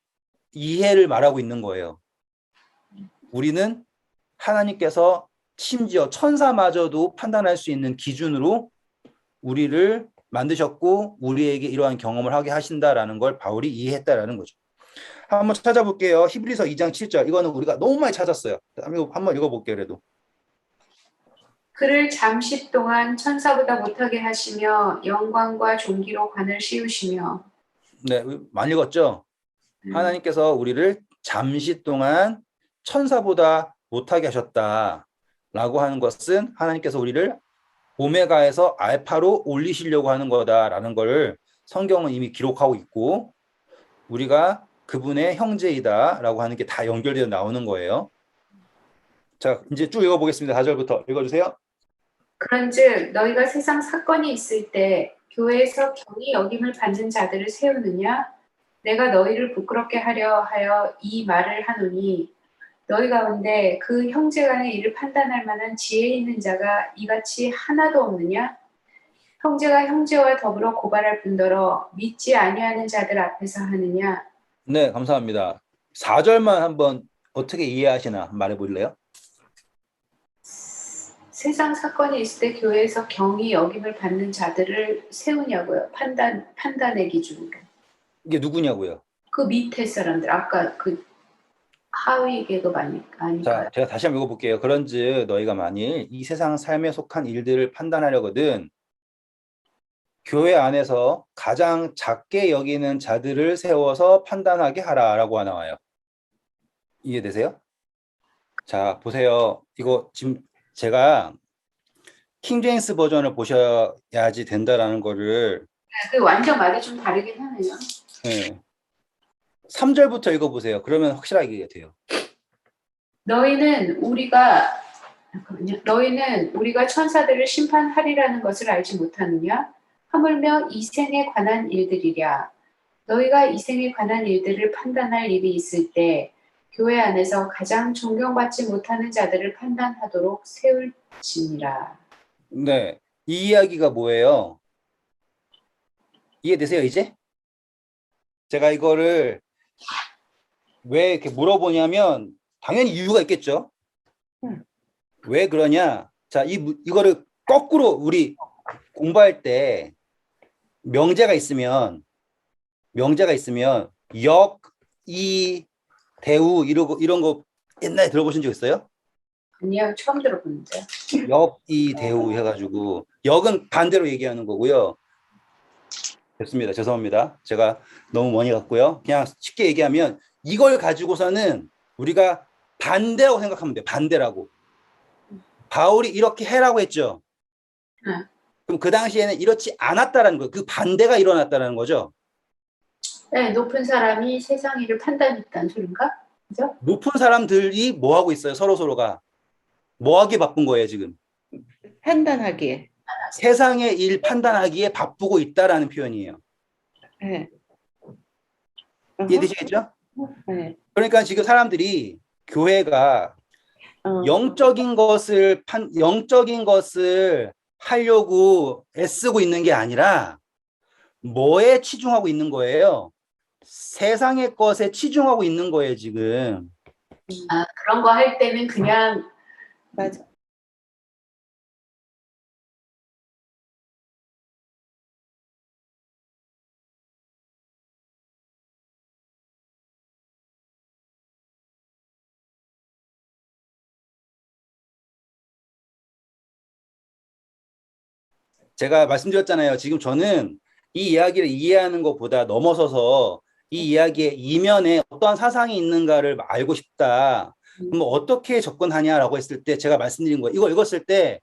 이해를 말하고 있는 거예요. 우리는 하나님께서 심지어 천사마저도 판단할 수 있는 기준으로 우리를 만드셨고 우리에게 이러한 경험을 하게 하신다라는 걸 바울이 이해했다라는 거죠. 한번 찾아볼게요. 히브리서 2장 7절. 이거는 우리가 너무 많이 찾았어요. 한번 읽어볼게요. 그래도. 그를 잠시 동안 천사보다 못하게 하시며 영광과 존귀로 관을 씌우시며. 네, 많이 읽었죠? 하나님께서 우리를 잠시 동안 천사보다 못하게 하셨다라고 하는 것은 하나님께서 우리를 오메가에서 알파로 올리시려고 하는 거다라는 걸 성경은 이미 기록하고 있고 우리가 그분의 형제이다라고 하는 게 다 연결되어 나오는 거예요. 자, 이제 쭉 읽어보겠습니다. 4절부터 읽어주세요. 그런즉 너희가 세상 사건이 있을 때 교회에서 경히 여김을 받는 자들을 세우느냐? 내가 너희를 부끄럽게 하려 하여 이 말을 하노니 너희 가운데 그 형제간의 일을 판단할 만한 지혜 있는 자가 이같이 하나도 없느냐? 형제가 형제와 더불어 고발할 뿐더러 믿지 아니하는 자들 앞에서 하느냐? 네, 감사합니다. 4절만 한번 어떻게 이해하시나 말해볼래요? 세상 사건이 있을 때 교회에서 경히 여김을 받는 자들을 세우냐고요. 판단의 기준으로. 이게 누구냐고요? 그 밑에 사람들, 아까 그 하위 계급 아닌가요? 자, 제가 다시 한번 읽어볼게요. 그런즉 너희가 만일 이 세상 삶에 속한 일들을 판단하려거든 교회 안에서 가장 작게 여기는 자들을 세워서 판단하게 하라라고 나와요. 이해되세요? 자, 보세요. 이거 지금 제가 킹제임스 버전을 보셔야지 된다라는 거를 그 완전 말이 좀 다르긴 하네요. 네. 3절부터 읽어보세요. 그러면 확실하게 돼요. 너희는 우리가 천사들을 심판하리라는 것을 알지 못하느냐? 하물며 이 생에 관한 일들이랴. 너희가 이 생에 관한 일들을 판단할 일이 있을 때 교회 안에서 가장 존경받지 못하는 자들을 판단하도록 세울지니라. 네, 이 이야기가 뭐예요? 이해되세요, 이제? 제가 이거를 왜 이렇게 물어보냐면 당연히 이유가 있겠죠. 왜 그러냐? 자, 이거를 거꾸로 우리 공부할 때 명제가 있으면 역, 이, 대우 이런 거 옛날에 들어보신 적 있어요? 아니요, 처음 들어보는데. 역, 이, 대우 해가지고 역은 반대로 얘기하는 거고요. 됐습니다. 죄송합니다. 제가 너무 많이 갔고요. 그냥 쉽게 얘기하면 이걸 가지고서는 우리가 반대라고 생각하면 돼요. 반대라고. 바울이 이렇게 해라고 했죠. 응. 그럼 그 당시에는 이렇지 않았다라는 거예요. 그 반대가 일어났다는 거죠. 네, 높은 사람이 세상 일을 판단했다는 소린가? 그죠? 높은 사람들이 뭐 하고 있어요? 서로가. 뭐 하기 바쁜 거예요, 지금? 판단하기에. 세상의 일 판단하기에 바쁘고 있다라는 표현이에요. 네. 이해되시겠죠? 네. 그러니까 지금 사람들이 교회가 어, 영적인 것을 하려고 애쓰고 있는 게 아니라 뭐에 치중하고 있는 거예요? 세상의 것에 치중하고 있는 거예요, 지금. 아, 그런 거 할 때는 그냥 맞아. 제가 말씀드렸잖아요. 지금 저는 이 이야기를 이해하는 것보다 넘어서서 이 이야기의 이면에 어떠한 사상이 있는가를 알고 싶다. 그럼 어떻게 접근하냐라고 했을 때 제가 말씀드린 거예요. 이거 읽었을 때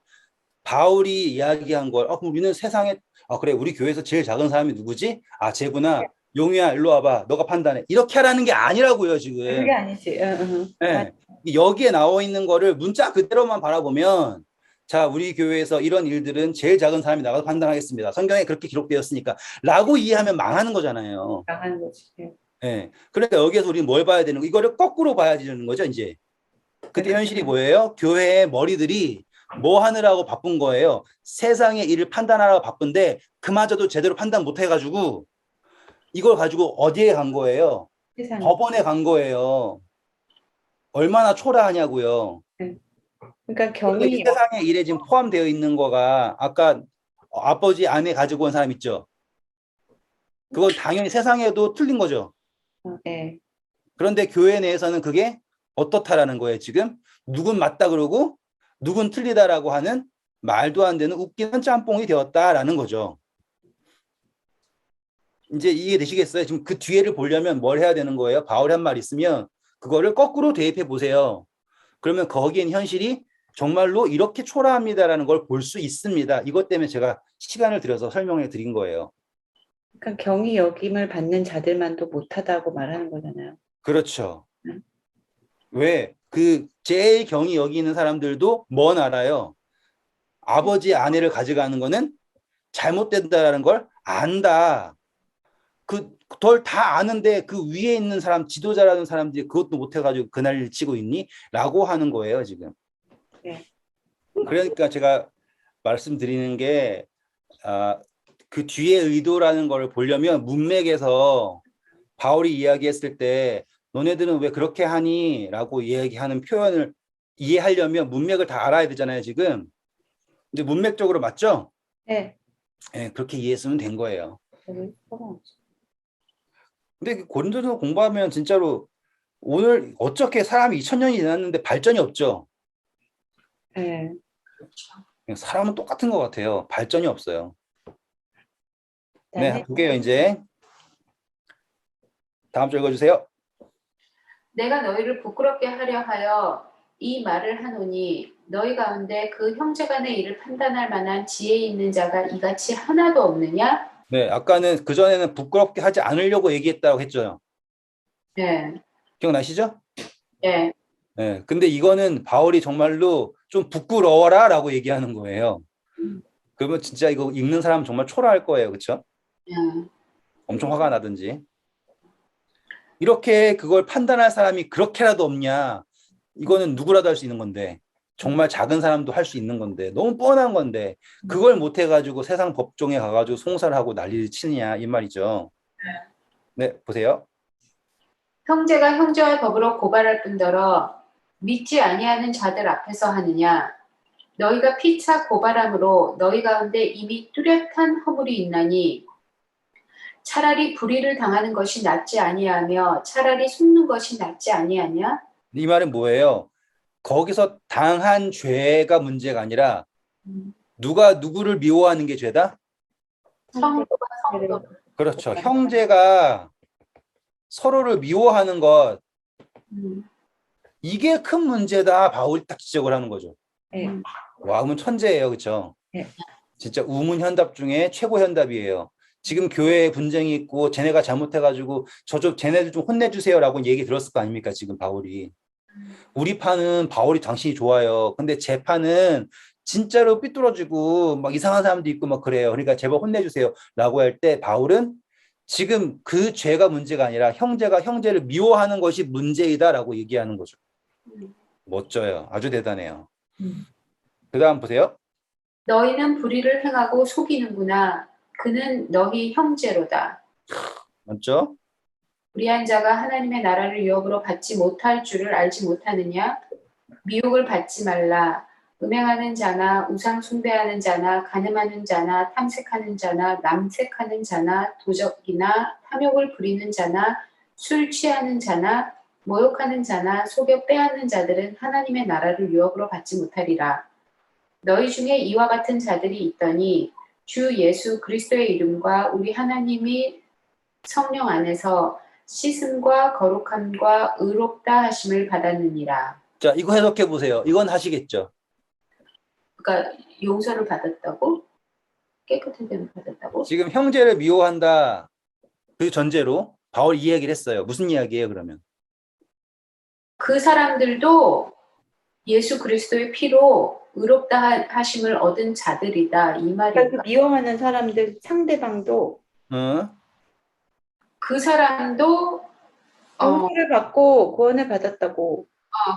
바울이 이야기한 걸, 그럼 우리는 세상에, 그래, 우리 교회에서 제일 작은 사람이 누구지? 쟤구나. 용이야, 일로 와봐. 너가 판단해. 이렇게 하라는 게 아니라고요, 지금. 그게 아니지. 네. 여기에 나와 있는 거를 문자 그대로만 바라보면, 자, 우리 교회에서 이런 일들은 제일 작은 사람이 나가서 판단하겠습니다. 성경에 그렇게 기록되었으니까. 라고 이해하면 망하는 거잖아요. 나가는 거지. 네. 네. 그러니까 여기에서 우리는 뭘 봐야 되는 거? 이거를 거꾸로 봐야 되는 거죠, 이제. 그때 현실이 뭐예요? 교회의 머리들이 뭐 하느라고 바쁜 거예요? 세상의 일을 판단하라고 바쁜데 그마저도 제대로 판단 못 해가지고 이걸 가지고 어디에 간 거예요? 세상에. 법원에 간 거예요. 얼마나 초라하냐고요. 그러니까 그런데 이 경이 세상의 일에 지금 포함되어 있는 거가 아까 아버지 아내 가지고 온 사람 있죠? 그건 당연히 세상에도 틀린 거죠. 네. 그런데 교회 내에서는 그게 어떻다라는 거예요, 지금? 누군 맞다 그러고 누군 틀리다라고 하는 말도 안 되는 웃기는 짬뽕이 되었다라는 거죠. 이제 이해되시겠어요? 지금 그 뒤에를 보려면 뭘 해야 되는 거예요? 바울이 한 말 있으면 그거를 거꾸로 대입해 보세요. 그러면 거기엔 현실이 정말로 이렇게 초라합니다라는 걸 볼 수 있습니다. 이것 때문에 제가 시간을 들여서 설명해 드린 거예요. 그러니까 경이 여김을 받는 자들만도 못하다고 말하는 거잖아요. 그렇죠. 응. 왜? 그 제일 경이 여기 있는 사람들도 뭔 알아요? 아버지의 아내를 가져가는 거는 잘못된다라는 걸 안다. 덜 다 아는데 그 위에 있는 사람, 지도자라는 사람들이 그것도 못해가지고 그날을 치고 있니? 라고 하는 거예요, 지금. 네. 그러니까 제가 말씀드리는 게, 그 뒤에 의도라는 걸 보려면 문맥에서 바울이 이야기했을 때 너네들은 왜 그렇게 하니? 라고 이야기하는 표현을 이해하려면 문맥을 다 알아야 되잖아요, 지금. 근데 문맥적으로 맞죠? 네. 네, 그렇게 이해했으면 된 거예요. 저기 써봐야지. 근데 고린도서 공부하면 진짜로 오늘 어떻게 사람이 2000년이 지났는데 발전이 없죠? 네. 그냥 사람은 똑같은 것 같아요. 발전이 없어요. 네, 나는 볼게요, 이제. 다음 줄 읽어주세요. 내가 너희를 부끄럽게 하려 하여 이 말을 하노니 너희 가운데 그 형제간의 일을 판단할 만한 지혜 있는 자가 이같이 하나도 없느냐? 네, 아까는 그전에는 부끄럽게 하지 않으려고 얘기했다고 했죠. 네. 기억나시죠? 네. 네, 근데 이거는 바울이 정말로 좀 부끄러워라 라고 얘기하는 거예요. 그러면 진짜 이거 읽는 사람은 정말 초라할 거예요. 그렇죠? 네. 엄청 화가 나든지. 이렇게 그걸 판단할 사람이 그렇게라도 없냐? 이거는 누구라도 할 수 있는 건데, 정말 작은 사람도 할 수 있는 건데, 너무 뻔한 건데, 그걸 못 해가지고 세상 법정에 가가지고 송사를 하고 난리를 치느냐, 이 말이죠. 네, 보세요. 형제가 형제와 더불어 고발할 뿐더러 믿지 아니하는 자들 앞에서 하느냐? 너희가 피차 고발함으로 너희 가운데 이미 뚜렷한 허물이 있나니 차라리 불의를 당하는 것이 낫지 아니하며 차라리 속는 것이 낫지 아니하냐? 이 말은 뭐예요? 거기서 당한 죄가 문제가 아니라, 누가 누구를 미워하는 게 죄다? 성도가 성도. 그렇죠. 형제가 서로를 미워하는 것, 이게 큰 문제다. 바울이 딱 지적을 하는 거죠. 예. 와, 그러면 천재예요. 그렇죠? 예. 진짜 우문 현답 중에 최고 현답이에요. 지금 교회에 분쟁이 있고 쟤네가 잘못해가지고 쟤네들 좀 혼내주세요라고 얘기 들었을 거 아닙니까? 지금 바울이. 우리 판은 바울이 당신이 좋아요. 근데 제 판은 진짜로 삐뚤어지고 막 이상한 사람도 있고 막 그래요. 그러니까 제발 혼내주세요. 라고 할 때 바울은 지금 그 죄가 문제가 아니라 형제가 형제를 미워하는 것이 문제이다라고 얘기하는 거죠. 멋져요. 아주 대단해요. 그 다음 보세요. 너희는 불의를 행하고 속이는구나. 그는 너희 형제로다. 맞죠? 불의한 자가 하나님의 나라를 유업으로 받지 못할 줄을 알지 못하느냐? 미혹을 받지 말라. 음행하는 자나 우상 숭배하는 자나 간음하는 자나 탐색하는 자나 남색하는 자나 도적이나 탐욕을 부리는 자나 술 취하는 자나 모욕하는 자나 속여 빼앗는 자들은 하나님의 나라를 유업으로 받지 못하리라. 너희 중에 이와 같은 자들이 있더니 주 예수 그리스도의 이름과 우리 하나님이 성령 안에서 씻음과 거룩함과 의롭다 하심을 받았느니라. 자, 이거 해석해 보세요. 이건 하시겠죠. 그러니까 용서를 받았다고? 깨끗한 됨을 받았다고? 지금 형제를 미워한다. 그 전제로 바울 이 얘기를 했어요. 무슨 이야기예요, 그러면? 그 사람들도 예수 그리스도의 피로 의롭다 하심을 얻은 자들이다. 이 그러니까 말인가? 그 미워하는 사람들 상대방도 응? 그 사람도 용서를 받고 구원을 받았다고.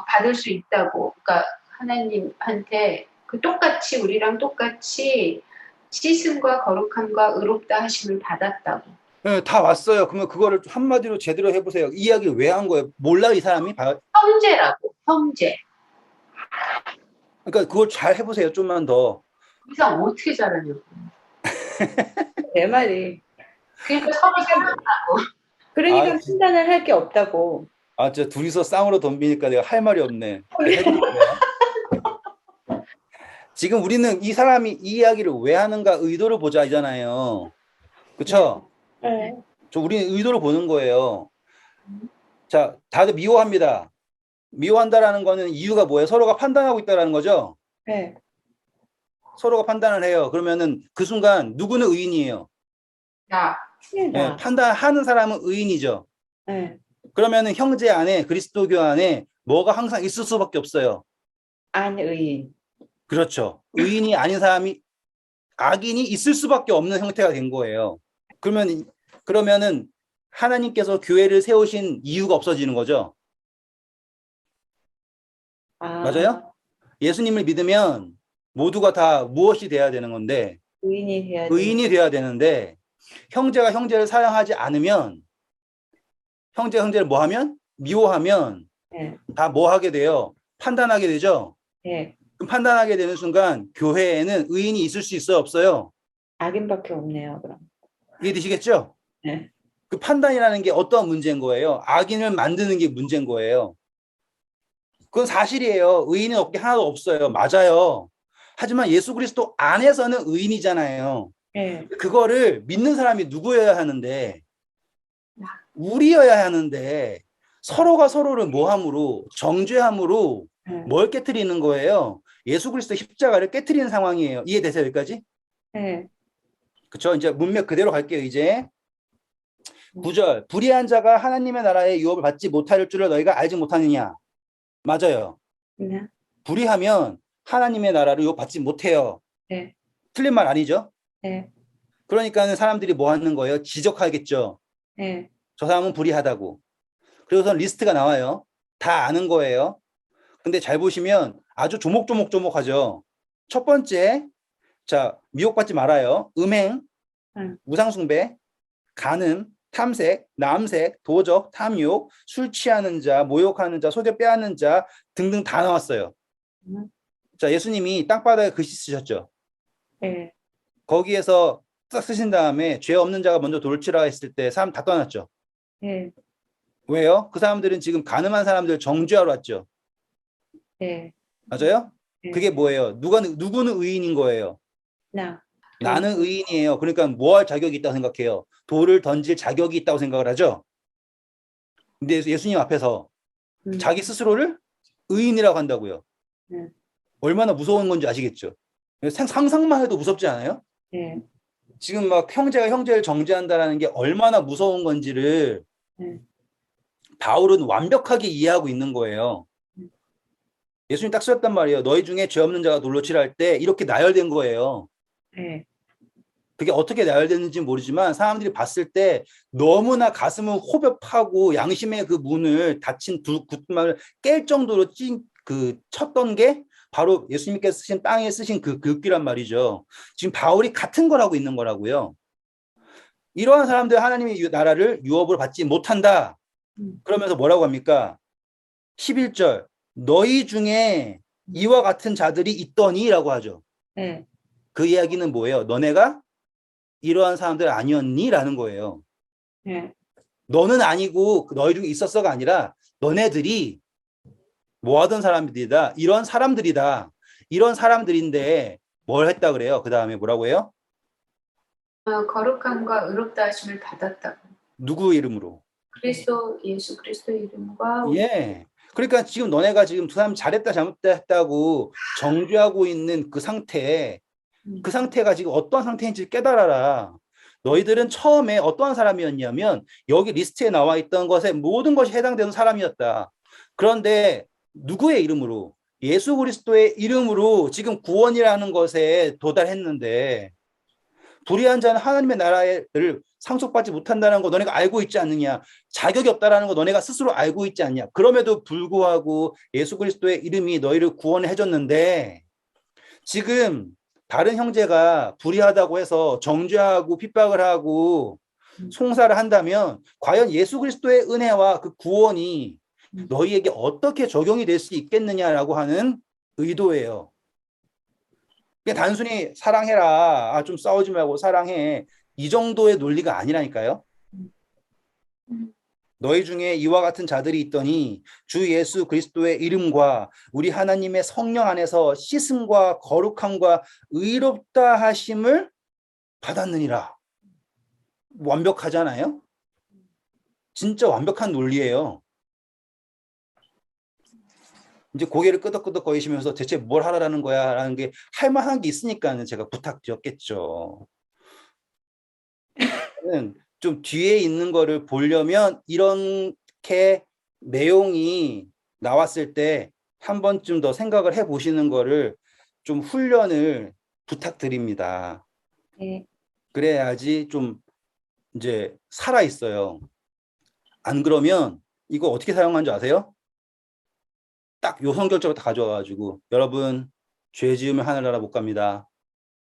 받을 수 있다고. 그러니까 하나님한테 그 똑같이 우리랑 똑같이 씻음과 거룩함과 의롭다 하심을 받았다고. 네, 다 왔어요. 그러면 그거를 한마디로 제대로 해보세요. 이 이야기를 왜 한 거예요? 몰라, 이 사람이? 형제라고. 형제. 그러니까 그걸 잘 해보세요. 좀만 더. 그 사람 어떻게 잘하냐고. 내 말이. 그러니까 서로 사랑. 그러니까 아, 판단을 할 게 없다고. 아, 진짜 둘이서 쌍으로 덤비니까 내가 할 말이 없네. 지금 우리는 이 사람이 이 이야기를 왜 하는가 의도를 보자잖아요. 그쵸? 네. 우리는 의도를 보는 거예요. 자, 다들 미워합니다. 미워한다라는 거는 이유가 뭐예요? 서로가 판단하고 있다라는 거죠? 네. 서로가 판단을 해요. 그러면은 그 순간 누구는 의인이에요? 나. 네, 판단하는 사람은 의인이죠. 네. 그러면은 형제 안에 그리스도교 안에 뭐가 항상 있을 수밖에 없어요. 안의인. 그렇죠. 의인이 아닌 사람이 악인이 있을 수밖에 없는 형태가 된 거예요. 그러면은 하나님께서 교회를 세우신 이유가 없어지는 거죠. 맞아요? 예수님을 믿으면 모두가 다 무엇이 돼야 되는 건데 의인이 돼야 되는데 형제가 형제를 사랑하지 않으면 형제가 형제를 뭐 하면? 미워하면 네. 다 뭐 하게 돼요? 판단하게 되죠. 네. 그럼 판단하게 되는 순간 교회에는 의인이 있을 수 있어요? 없어요? 악인밖에 없네요. 그럼. 이해되시겠죠? 네. 그 판단이라는 게 어떠한 문제인 거예요? 악인을 만드는 게 문제인 거예요. 그건 사실이에요. 의인은 없게 하나도 없어요. 맞아요. 하지만 예수 그리스도 안에서는 의인이잖아요. 네. 그거를 믿는 사람이 누구여야 하는데 우리여야 하는데 서로가 서로를 모함으로 정죄함으로 네. 뭘 깨트리는 거예요? 예수 그리스도 십자가를 깨트리는 상황이에요. 이해되세요? 여기까지? 네. 그렇죠? 이제 문맥 그대로 갈게요. 이제 9절 불의한 자가 하나님의 나라의 유업을 받지 못할 줄을 너희가 알지 못하느냐? 맞아요. 네. 불의하면 하나님의 나라를 유업 받지 못해요. 네. 틀린 말 아니죠? 네. 그러니까는 사람들이 뭐 하는 거예요? 지적하겠죠. 네. 저 사람은 불의하다고. 그래서 리스트가 나와요. 다 아는 거예요. 근데 잘 보시면 아주 조목조목조목하죠. 첫 번째, 자, 미혹받지 말아요. 음행, 우상숭배, 간음, 탐색, 남색, 도적, 탐욕, 술 취하는 자, 모욕하는 자, 속여 빼앗는 자 등등 다 나왔어요. 자, 예수님이 땅바닥에 글씨 쓰셨죠. 네. 거기에서 딱 쓰신 다음에 죄 없는 자가 먼저 돌을 치라 했을 때 사람 다 떠났죠. 네. 왜요? 그 사람들은 지금 간음한 사람들 정죄하러 왔죠. 네. 맞아요? 네. 그게 뭐예요? 누구는 의인인 거예요? 나는 네. 의인이에요. 그러니까 뭐 할 자격이 있다고 생각해요? 돌을 던질 자격이 있다고 생각을 하죠. 근데 예수님 앞에서 자기 스스로를 의인이라고 한다고요. 네. 얼마나 무서운 건지 아시겠죠? 상상만 해도 무섭지 않아요? 네. 지금 막 형제가 형제를 정죄한다라는 게 얼마나 무서운 건지를 네. 바울은 완벽하게 이해하고 있는 거예요. 예수님 딱 쓰였단 말이에요. 너희 중에 죄 없는 자가 돌로 치랄 때 이렇게 나열된 거예요. 네. 그게 어떻게 나열됐는지 모르지만 사람들이 봤을 때 너무나 가슴을 호흡하고 양심의 그 문을 닫힌 두 굿말을 깰 정도로 쳤던 게 바로 예수님께서 쓰신 땅에 쓰신 그 글귀란 말이죠. 지금 바울이 같은 걸 하고 있는 거라고요. 이러한 사람들 하나님의 나라를 유업으로 받지 못한다. 그러면서 뭐라고 합니까? 11절 너희 중에 이와 같은 자들이 있더니라고 하죠. 네. 그 이야기는 뭐예요? 너네가 이러한 사람들 아니었니라는 거예요. 네. 너는 아니고 너희 중에 있었어가 아니라 너네들이 뭐 하던 사람들이다. 이런 사람들이다. 이런 사람들인데 뭘 했다 그래요? 그 다음에 뭐라고 해요? 거룩함과 의롭다 하심을 받았다고. 누구 이름으로? 예수 그리스도 이름과 예. 그러니까 지금 너네가 지금 두 사람 잘했다 잘못했다 했다고 정죄하고 있는 그 상태가 지금 어떠한 상태인지 깨달아라. 너희들은 처음에 어떠한 사람이었냐면 여기 리스트에 나와 있던 것에 모든 것이 해당되는 사람이었다. 그런데 누구의 이름으로? 예수 그리스도의 이름으로 지금 구원이라는 것에 도달했는데 불의한 자는 하나님의 나라를 상속받지 못한다는 거 너네가 알고 있지 않느냐? 자격이 없다라는 거 너네가 스스로 알고 있지 않냐? 그럼에도 불구하고 예수 그리스도의 이름이 너희를 구원해 줬는데 지금 다른 형제가 불의하다고 해서 정죄하고 핍박을 하고 송사를 한다면 과연 예수 그리스도의 은혜와 그 구원이 너희에게 어떻게 적용이 될 수 있겠느냐라고 하는 의도예요. 그냥 단순히 사랑해라. 좀 싸우지 말고 사랑해. 이 정도의 논리가 아니라니까요. 너희 중에 이와 같은 자들이 있더니 주 예수 그리스도의 이름과 우리 하나님의 성령 안에서 씻음과 거룩함과 의롭다 하심을 받았느니라. 완벽하잖아요? 진짜 완벽한 논리예요. 이제 고개를 끄덕끄덕 거리시면서 대체 뭘 하라는 거야? 라는 게 할 만한 게 있으니까 제가 부탁드렸겠죠. 좀 뒤에 있는 거를 보려면 이렇게 내용이 나왔을 때 한 번쯤 더 생각을 해 보시는 거를 좀 훈련을 부탁드립니다. 네. 그래야지 좀 이제 살아 있어요. 안 그러면 이거 어떻게 사용하는 줄 아세요? 딱 요 성결적으로 다 가져와 가지고 여러분 죄 지으면 하늘나라 못 갑니다.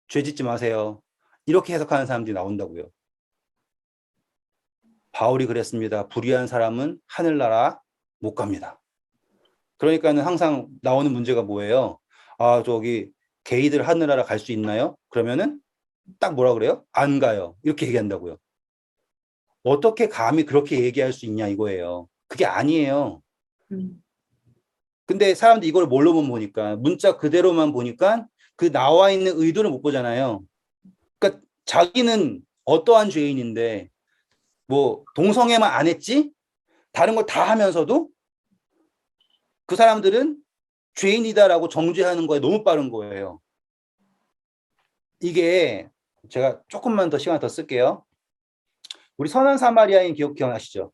죄 짓지 마세요. 이렇게 해석하는 사람들이 나온다고요. 바울이 그랬습니다. 불의한 사람은 하늘나라 못 갑니다. 그러니까는 항상 나오는 문제가 뭐예요? 저기 게이들 하늘나라 갈 수 있나요? 그러면은 딱 뭐라 그래요? 안 가요. 이렇게 얘기한다고요. 어떻게 감히 그렇게 얘기할 수 있냐 이거예요. 그게 아니에요. 근데 사람들이 이걸 뭘로 보니까 문자 그대로만 보니까 그 나와 있는 의도를 못 보잖아요. 그러니까 자기는 어떠한 죄인인데 뭐 동성애만 안 했지 다른 걸 다 하면서도 그 사람들은 죄인이다라고 정죄하는 거에 너무 빠른 거예요. 이게 제가 조금만 더 시간 더 쓸게요. 우리 선한 사마리아인 기억나시죠?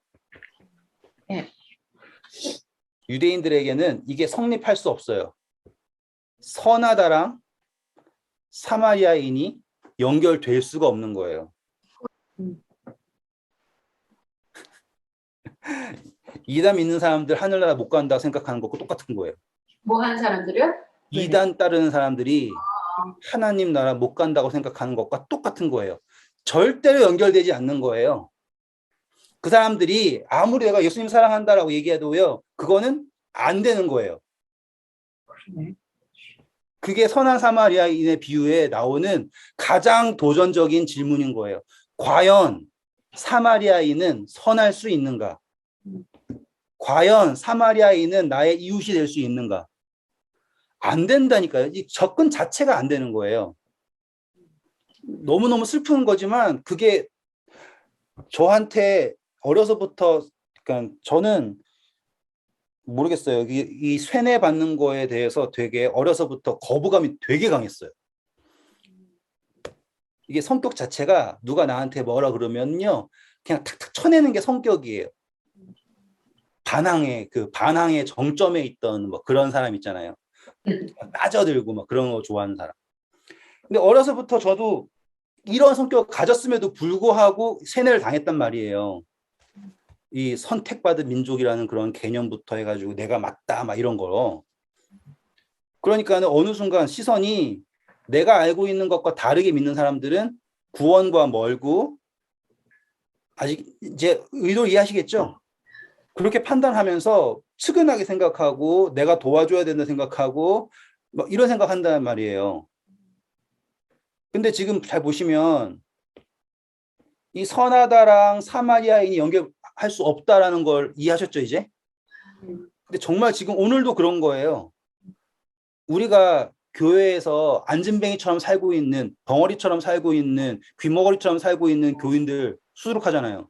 네. 유대인들에게는 이게 성립할 수 없어요. 선하다랑 사마리아인이 연결될 수가 없는 거예요. 이단 믿는 사람들 하늘나라 못 간다고 생각하는 것과 똑같은 거예요. 뭐 하는 사람들이요? 이단 따르는 사람들이 하나님 나라 못 간다고 생각하는 것과 똑같은 거예요. 절대로 연결되지 않는 거예요. 그 사람들이 아무리 내가 예수님 사랑한다라고 얘기해도요, 그거는 안 되는 거예요. 그게 선한 사마리아인의 비유에 나오는 가장 도전적인 질문인 거예요. 과연 사마리아인은 선할 수 있는가? 과연 사마리아인은 나의 이웃이 될 수 있는가? 안 된다니까요. 이 접근 자체가 안 되는 거예요. 너무너무 슬픈 거지만 그게 저한테 어려서부터, 그러니까 저는 모르겠어요. 이 쇠뇌 받는 거에 대해서 되게 어려서부터 거부감이 되게 강했어요. 이게 성격 자체가 누가 나한테 뭐라 그러면요, 그냥 탁탁 쳐내는 게 성격이에요. 반항의 정점에 있던 뭐 그런 사람 있잖아요. 빠져들고 막 그런 거 좋아하는 사람. 근데 어려서부터 저도 이런 성격을 가졌음에도 불구하고 세뇌를 당했단 말이에요. 이 선택받은 민족이라는 그런 개념부터 해가지고 내가 맞다 막 이런 거. 그러니까 어느 순간 시선이 내가 알고 있는 것과 다르게 믿는 사람들은 구원과 멀고, 아직 이제 의도를 이해하시겠죠? 그렇게 판단하면서 측은하게 생각하고 내가 도와줘야 된다 생각하고 막 이런 생각한단 말이에요. 근데 지금 잘 보시면 이 선하다랑 사마리아인이 연결할 수 없다라는 걸 이해하셨죠, 이제? 근데 정말 지금 오늘도 그런 거예요. 우리가 교회에서 안진뱅이처럼 살고 있는, 덩어리처럼 살고 있는, 귀머거리처럼 살고 있는 교인들 수두룩하잖아요.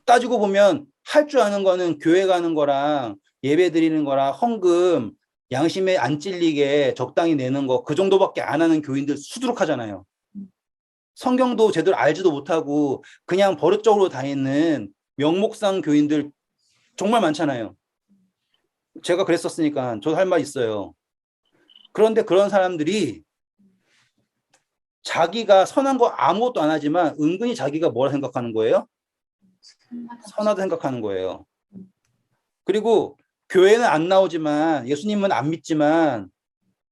따지고 보면 할 줄 아는 거는 교회 가는 거랑 예배 드리는 거랑 헌금, 양심에 안 찔리게 적당히 내는 거, 그 정도밖에 안 하는 교인들 수두룩하잖아요. 성경도 제대로 알지도 못하고 그냥 버릇적으로 다니는 명목상 교인들 정말 많잖아요. 제가 그랬었으니까 저도 할 말 있어요. 그런데 그런 사람들이 자기가 선한 거 아무것도 안 하지만 은근히 자기가 뭐라 생각하는 거예요? 선하다 생각하는 거예요. 그리고 교회는 안 나오지만, 예수님은 안 믿지만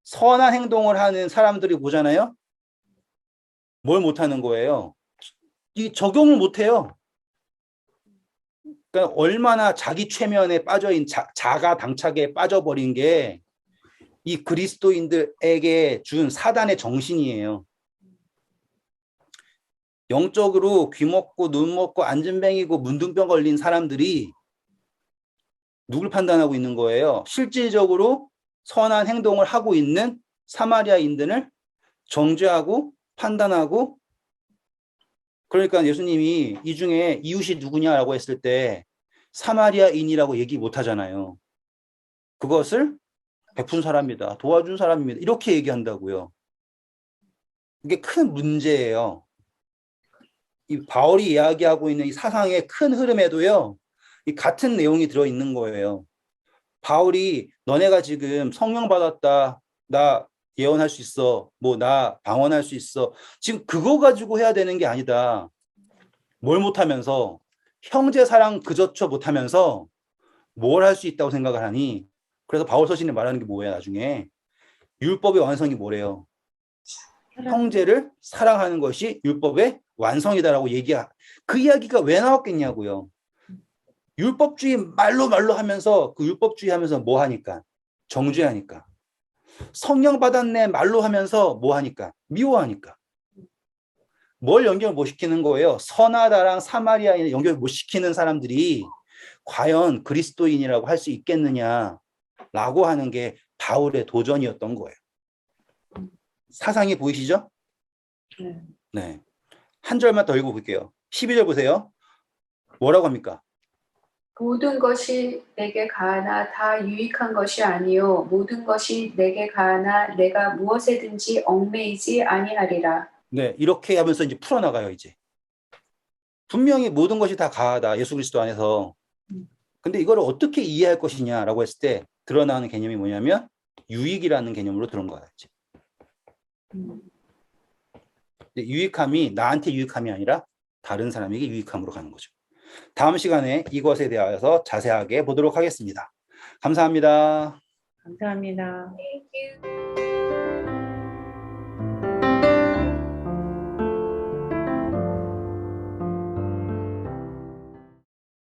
선한 행동을 하는 사람들이 보잖아요. 뭘 못하는 거예요? 이 적용을 못해요. 그러니까 얼마나 자기 최면에 빠져있는 자가 당착에 빠져버린 게 이 그리스도인들에게 준 사단의 정신이에요. 영적으로 귀먹고 눈먹고 안진뱅이고 문둥병 걸린 사람들이 누굴 판단하고 있는 거예요? 실질적으로 선한 행동을 하고 있는 사마리아인들을 정죄하고 판단하고. 그러니까 예수님이 이 중에 이웃이 누구냐라고 했을 때 사마리아인이라고 얘기 못 하잖아요. 그것을 베푼 사람이다, 도와준 사람입니다, 이렇게 얘기한다고요. 이게 큰 문제예요. 이 바울이 이야기하고 있는 이 사상의 큰 흐름에도요, 이 같은 내용이 들어있는 거예요. 바울이 너네가 지금 성령 받았다, 나 예언할 수 있어, 뭐 나 방언할 수 있어, 지금 그거 가지고 해야 되는 게 아니다. 뭘 못하면서, 형제 사랑 그저처 못하면서 뭘 할 수 있다고 생각을 하니. 그래서 바울 서신이 말하는 게 뭐예요? 나중에 율법의 완성이 뭐래요? 형제를 사랑하는 것이 율법의 완성이다라고 그 이야기가 왜 나왔겠냐고요. 율법주의 말로 하면서, 그 율법주의 하면서 뭐 하니까? 정죄하니까. 성령 받았네 말로 하면서 뭐 하니까? 미워하니까. 뭘 연결 못 시키는 거예요? 선하다랑 사마리아인 연결 못 시키는 사람들이 과연 그리스도인이라고 할 수 있겠느냐라고 하는 게 바울의 도전이었던 거예요. 사상이 보이시죠? 네. 한 절만 더 읽어볼게요. 12절 보세요. 뭐라고 합니까? 모든 것이 내게 가하나 다 유익한 것이 아니요 모든 것이 내게 가하나 내가 무엇에든지 얽매이지 아니하리라. 네, 이렇게 하면서 이제 풀어나가요, 이제. 분명히 모든 것이 다 가하다, 예수 그리스도 안에서. 근데 이걸 어떻게 이해할 것이냐라고 했을 때 드러나는 개념이 뭐냐면 유익이라는 개념으로 들어온 거야. 유익함이 나한테 유익함이 아니라 다른 사람에게 유익함으로 가는 거죠. 다음 시간에 이것에 대하여서 자세하게 보도록 하겠습니다. 감사합니다. 감사합니다. Thank you.